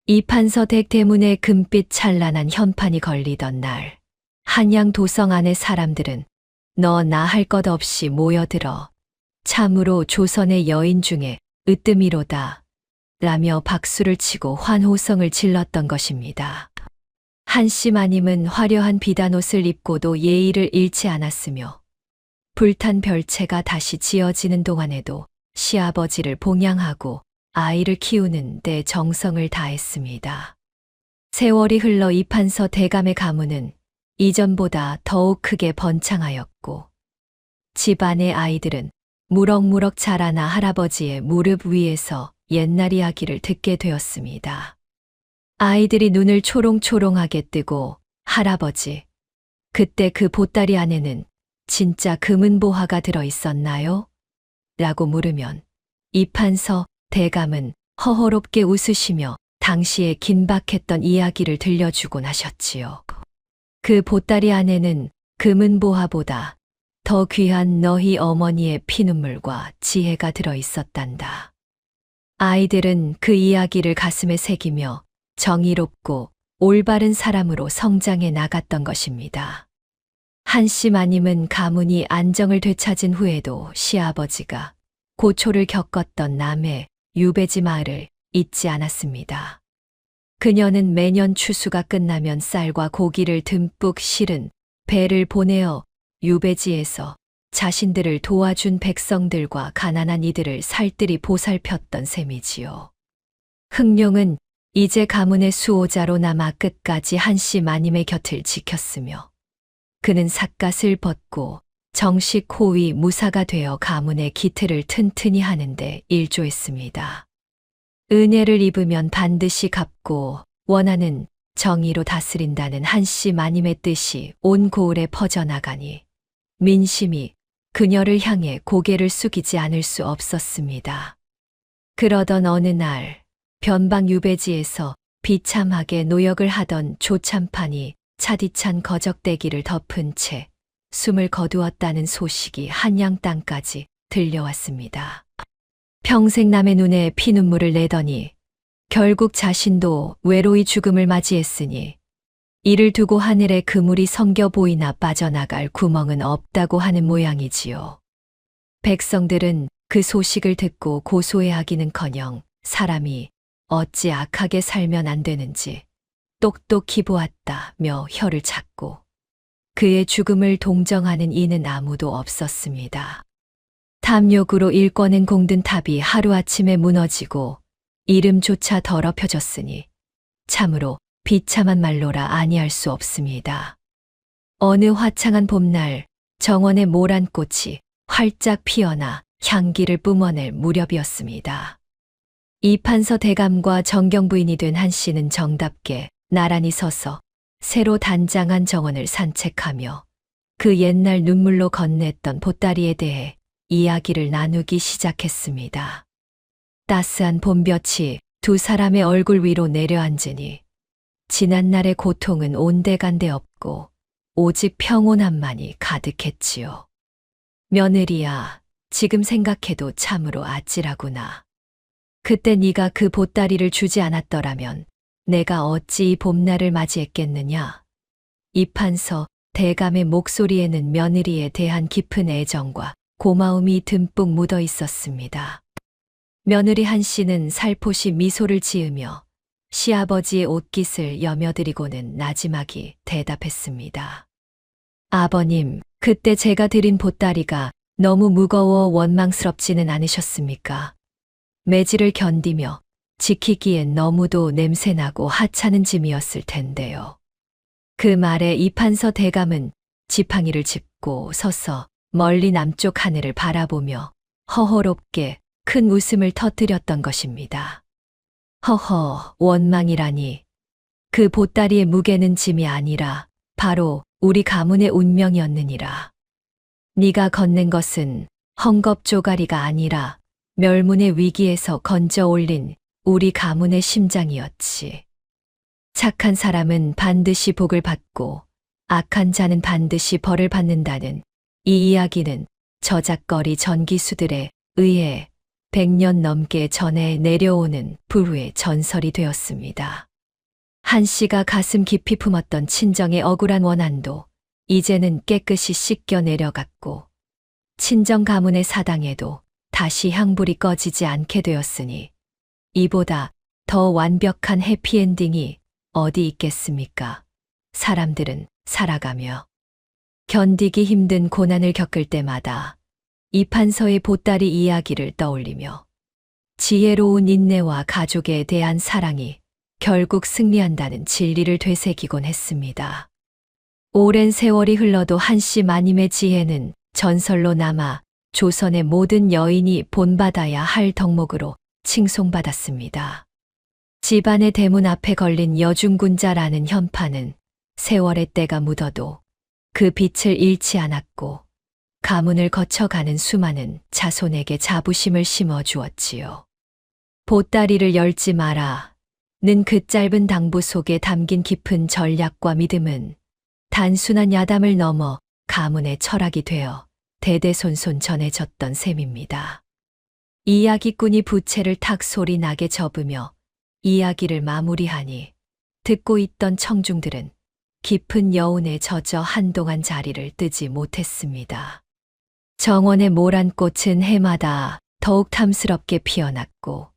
이판서 댁 대문에 금빛 찬란한 현판이 걸리던 날, 한양 도성 안의 사람들은 너 나 할 것 없이 모여들어 참으로 조선의 여인 중에 으뜸이로다 라며 박수를 치고 환호성을 질렀던 것입니다. 한씨 마님은 화려한 비단옷을 입고도 예의를 잃지 않았으며 불탄 별채가 다시 지어지는 동안에도 시아버지를 봉양하고 아이를 키우는 데 정성을 다했습니다. 세월이 흘러 이판서 대감의 가문은 이전보다 더욱 크게 번창하였고 집안의 아이들은 무럭무럭 자라나 할아버지의 무릎 위에서 옛날 이야기를 듣게 되었습니다. 아이들이 눈을 초롱초롱하게 뜨고 할아버지, 그때 그 보따리 안에는 진짜 금은보화가 들어 있었나요? 라고 물으면 이판서 대감은 허허롭게 웃으시며 당시에 긴박했던 이야기를 들려주곤 하셨지요. 그 보따리 안에는 금은보화보다 더 귀한 너희 어머니의 피눈물과 지혜가 들어 있었단다. 아이들은 그 이야기를 가슴에 새기며 정의롭고 올바른 사람으로 성장해 나갔던 것입니다. 한씨 마님은 가문이 안정을 되찾은 후에도 시아버지가 고초를 겪었던 남해 유배지 마을을 잊지 않았습니다. 그녀는 매년 추수가 끝나면 쌀과 고기를 듬뿍 실은 배를 보내어 유배지에서 자신들을 도와준 백성들과 가난한 이들을 살뜰히 보살폈던 셈이지요. 흥룡은 이제 가문의 수호자로 남아 끝까지 한씨 마님의 곁을 지켰으며 그는 삿갓을 벗고 정식 호위 무사가 되어 가문의 기틀을 튼튼히 하는데 일조했습니다. 은혜를 입으면 반드시 갚고 원하는 정의로 다스린다는 한씨 마님의 뜻이 온 고을에 퍼져나가니 민심이 그녀를 향해 고개를 숙이지 않을 수 없었습니다. 그러던 어느 날 변방 유배지에서 비참하게 노역을 하던 조참판이 차디찬 거적대기를 덮은 채 숨을 거두었다는 소식이 한양 땅까지 들려왔습니다. 평생 남의 눈에 피눈물을 내더니 결국 자신도 외로이 죽음을 맞이했으니 이를 두고 하늘에 그물이 성겨 보이나 빠져나갈 구멍은 없다고 하는 모양이지요. 백성들은 그 소식을 듣고 고소해하기는커녕 사람이 어찌 악하게 살면 안 되는지 똑똑히 보았다며 혀를 찾고 그의 죽음을 동정하는 이는 아무도 없었습니다. 탐욕으로 일궈낸 공든 탑이 하루아침에 무너지고 이름조차 더럽혀졌으니 참으로 비참한 말로라 아니할 수 없습니다. 어느 화창한 봄날 정원의 모란 꽃이 활짝 피어나 향기를 뿜어낼 무렵이었습니다. 이판서 대감과 정경부인이 된 한씨는 정답게 나란히 서서 새로 단장한 정원을 산책하며 그 옛날 눈물로 건넸던 보따리에 대해 이야기를 나누기 시작했습니다. 따스한 봄볕이 두 사람의 얼굴 위로 내려앉으니 지난날의 고통은 온데간데 없고 오직 평온함만이 가득했지요. 며느리야, 지금 생각해도 참으로 아찔하구나. 그때 네가 그 보따리를 주지 않았더라면 내가 어찌 이 봄날을 맞이했겠느냐. 이판서 대감의 목소리에는 며느리에 대한 깊은 애정과 고마움이 듬뿍 묻어 있었습니다. 며느리 한씨는 살포시 미소를 지으며 시아버지의 옷깃을 여며드리고는 나지막이 대답했습니다. 아버님, 그때 제가 드린 보따리가 너무 무거워 원망스럽지는 않으셨습니까? 매질을 견디며 지키기엔 너무도 냄새나고 하찮은 짐이었을 텐데요. 그 말에 이판서 대감은 지팡이를 짚고 서서 멀리 남쪽 하늘을 바라보며 허허롭게 큰 웃음을 터뜨렸던 것입니다. 허허, 원망이라니. 그 보따리의 무게는 짐이 아니라 바로 우리 가문의 운명이었느니라. 네가 건넨 것은 헝겊조가리가 아니라 멸문의 위기에서 건져 올린 우리 가문의 심장이었지. 착한 사람은 반드시 복을 받고 악한 자는 반드시 벌을 받는다는 이 이야기는 저작거리 전기수들에 의해 100년 넘게 전해 내려오는 불후의 전설이 되었습니다. 한 씨가 가슴 깊이 품었던 친정의 억울한 원한도 이제는 깨끗이 씻겨 내려갔고 친정 가문의 사당에도 다시 향불이 꺼지지 않게 되었으니 이보다 더 완벽한 해피엔딩이 어디 있겠습니까? 사람들은 살아가며 견디기 힘든 고난을 겪을 때마다 이판서의 보따리 이야기를 떠올리며 지혜로운 인내와 가족에 대한 사랑이 결국 승리한다는 진리를 되새기곤 했습니다. 오랜 세월이 흘러도 한씨 마님의 지혜는 전설로 남아 조선의 모든 여인이 본받아야 할 덕목으로 칭송받았습니다. 집안의 대문 앞에 걸린 여중군자라는 현판은 세월의 때가 묻어도 그 빛을 잃지 않았고 가문을 거쳐가는 수많은 자손에게 자부심을 심어주었지요. 보따리를 열지 마라. 는 그 짧은 당부 속에 담긴 깊은 전략과 믿음은 단순한 야담을 넘어 가문의 철학이 되어 대대손손 전해졌던 셈입니다. 이야기꾼이 부채를 탁 소리 나게 접으며 이야기를 마무리하니 듣고 있던 청중들은 깊은 여운에 젖어 한동안 자리를 뜨지 못했습니다. 정원의 모란 꽃은 해마다 더욱 탐스럽게 피어났고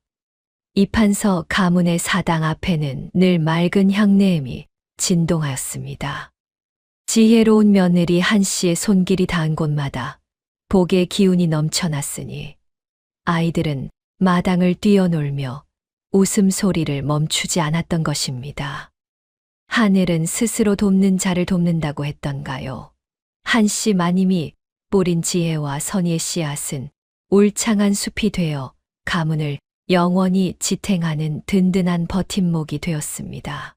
이판서 가문의 사당 앞에는 늘 맑은 향내음이 진동하였습니다. 지혜로운 며느리 한 씨의 손길이 닿은 곳마다 복의 기운이 넘쳐났으니 아이들은 마당을 뛰어놀며 웃음소리를 멈추지 않았던 것입니다. 하늘은 스스로 돕는 자를 돕는다고 했던가요? 한 씨 마님이 뿌린 지혜와 선의의 씨앗은 울창한 숲이 되어 가문을 영원히 지탱하는 든든한 버팀목이 되었습니다.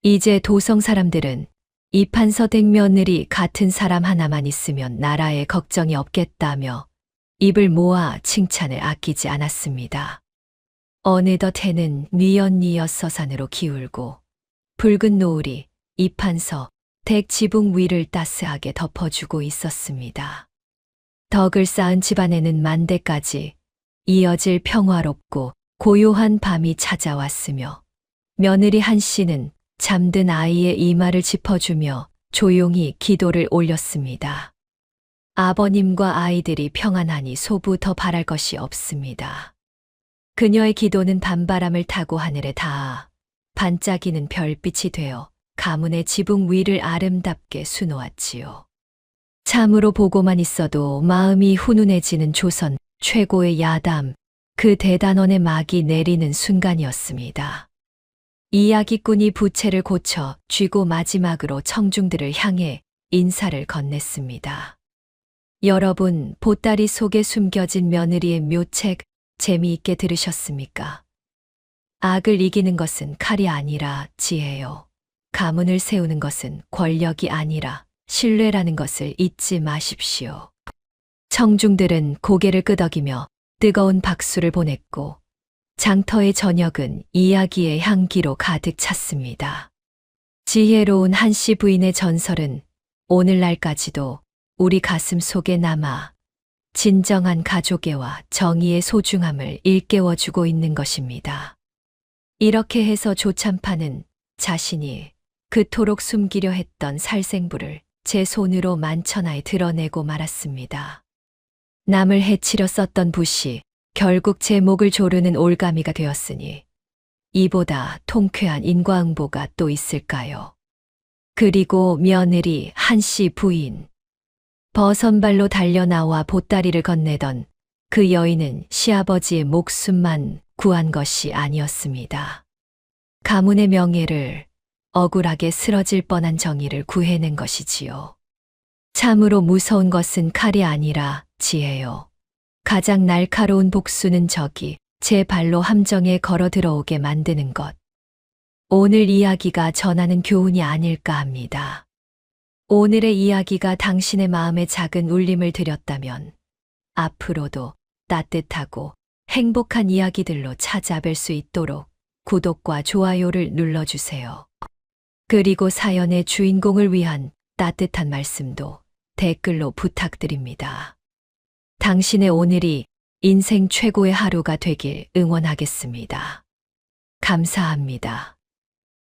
이제 도성 사람들은 이판서댁 며느리 같은 사람 하나만 있으면 나라에 걱정이 없겠다며 입을 모아 칭찬을 아끼지 않았습니다. 어느덧 해는 뉘엿뉘엿 서산으로 기울고 붉은 노을이 이판서 댁 지붕 위를 따스하게 덮어주고 있었습니다. 덕을 쌓은 집안에는 만대까지 이어질 평화롭고 고요한 밤이 찾아왔으며 며느리 한 씨는 잠든 아이의 이마를 짚어주며 조용히 기도를 올렸습니다. 아버님과 아이들이 평안하니 소부 더 바랄 것이 없습니다. 그녀의 기도는 밤바람을 타고 하늘에 닿아 반짝이는 별빛이 되어 가문의 지붕 위를 아름답게 수놓았지요. 참으로 보고만 있어도 마음이 훈훈해지는 조선 최고의 야담, 그 대단원의 막이 내리는 순간이었습니다. 이야기꾼이 부채를 고쳐 쥐고 마지막으로 청중들을 향해 인사를 건넸습니다. 여러분, 보따리 속에 숨겨진 며느리의 묘책 재미있게 들으셨습니까? 악을 이기는 것은 칼이 아니라 지혜요. 가문을 세우는 것은 권력이 아니라 신뢰라는 것을 잊지 마십시오. 청중들은 고개를 끄덕이며 뜨거운 박수를 보냈고 장터의 저녁은 이야기의 향기로 가득 찼습니다. 지혜로운 한씨 부인의 전설은 오늘날까지도 우리 가슴 속에 남아 진정한 가족애와 정의의 소중함을 일깨워주고 있는 것입니다. 이렇게 해서 조참파는 자신이 그토록 숨기려 했던 살생부를 제 손으로 만천하에 드러내고 말았습니다. 남을 해치려 썼던 붓이 결국 제 목을 조르는 올가미가 되었으니 이보다 통쾌한 인과응보가 또 있을까요? 그리고 며느리 한씨 부인. 버선발로 달려나와 보따리를 건네던 그 여인은 시아버지의 목숨만 구한 것이 아니었습니다. 가문의 명예를, 억울하게 쓰러질 뻔한 정의를 구해낸 것이지요. 참으로 무서운 것은 칼이 아니라 지혜요. 가장 날카로운 복수는 적이 제 발로 함정에 걸어 들어오게 만드는 것. 오늘 이야기가 전하는 교훈이 아닐까 합니다. 오늘의 이야기가 당신의 마음에 작은 울림을 드렸다면 앞으로도 따뜻하고 행복한 이야기들로 찾아뵐 수 있도록 구독과 좋아요를 눌러주세요. 그리고 사연의 주인공을 위한 따뜻한 말씀도 댓글로 부탁드립니다. 당신의 오늘이 인생 최고의 하루가 되길 응원하겠습니다. 감사합니다.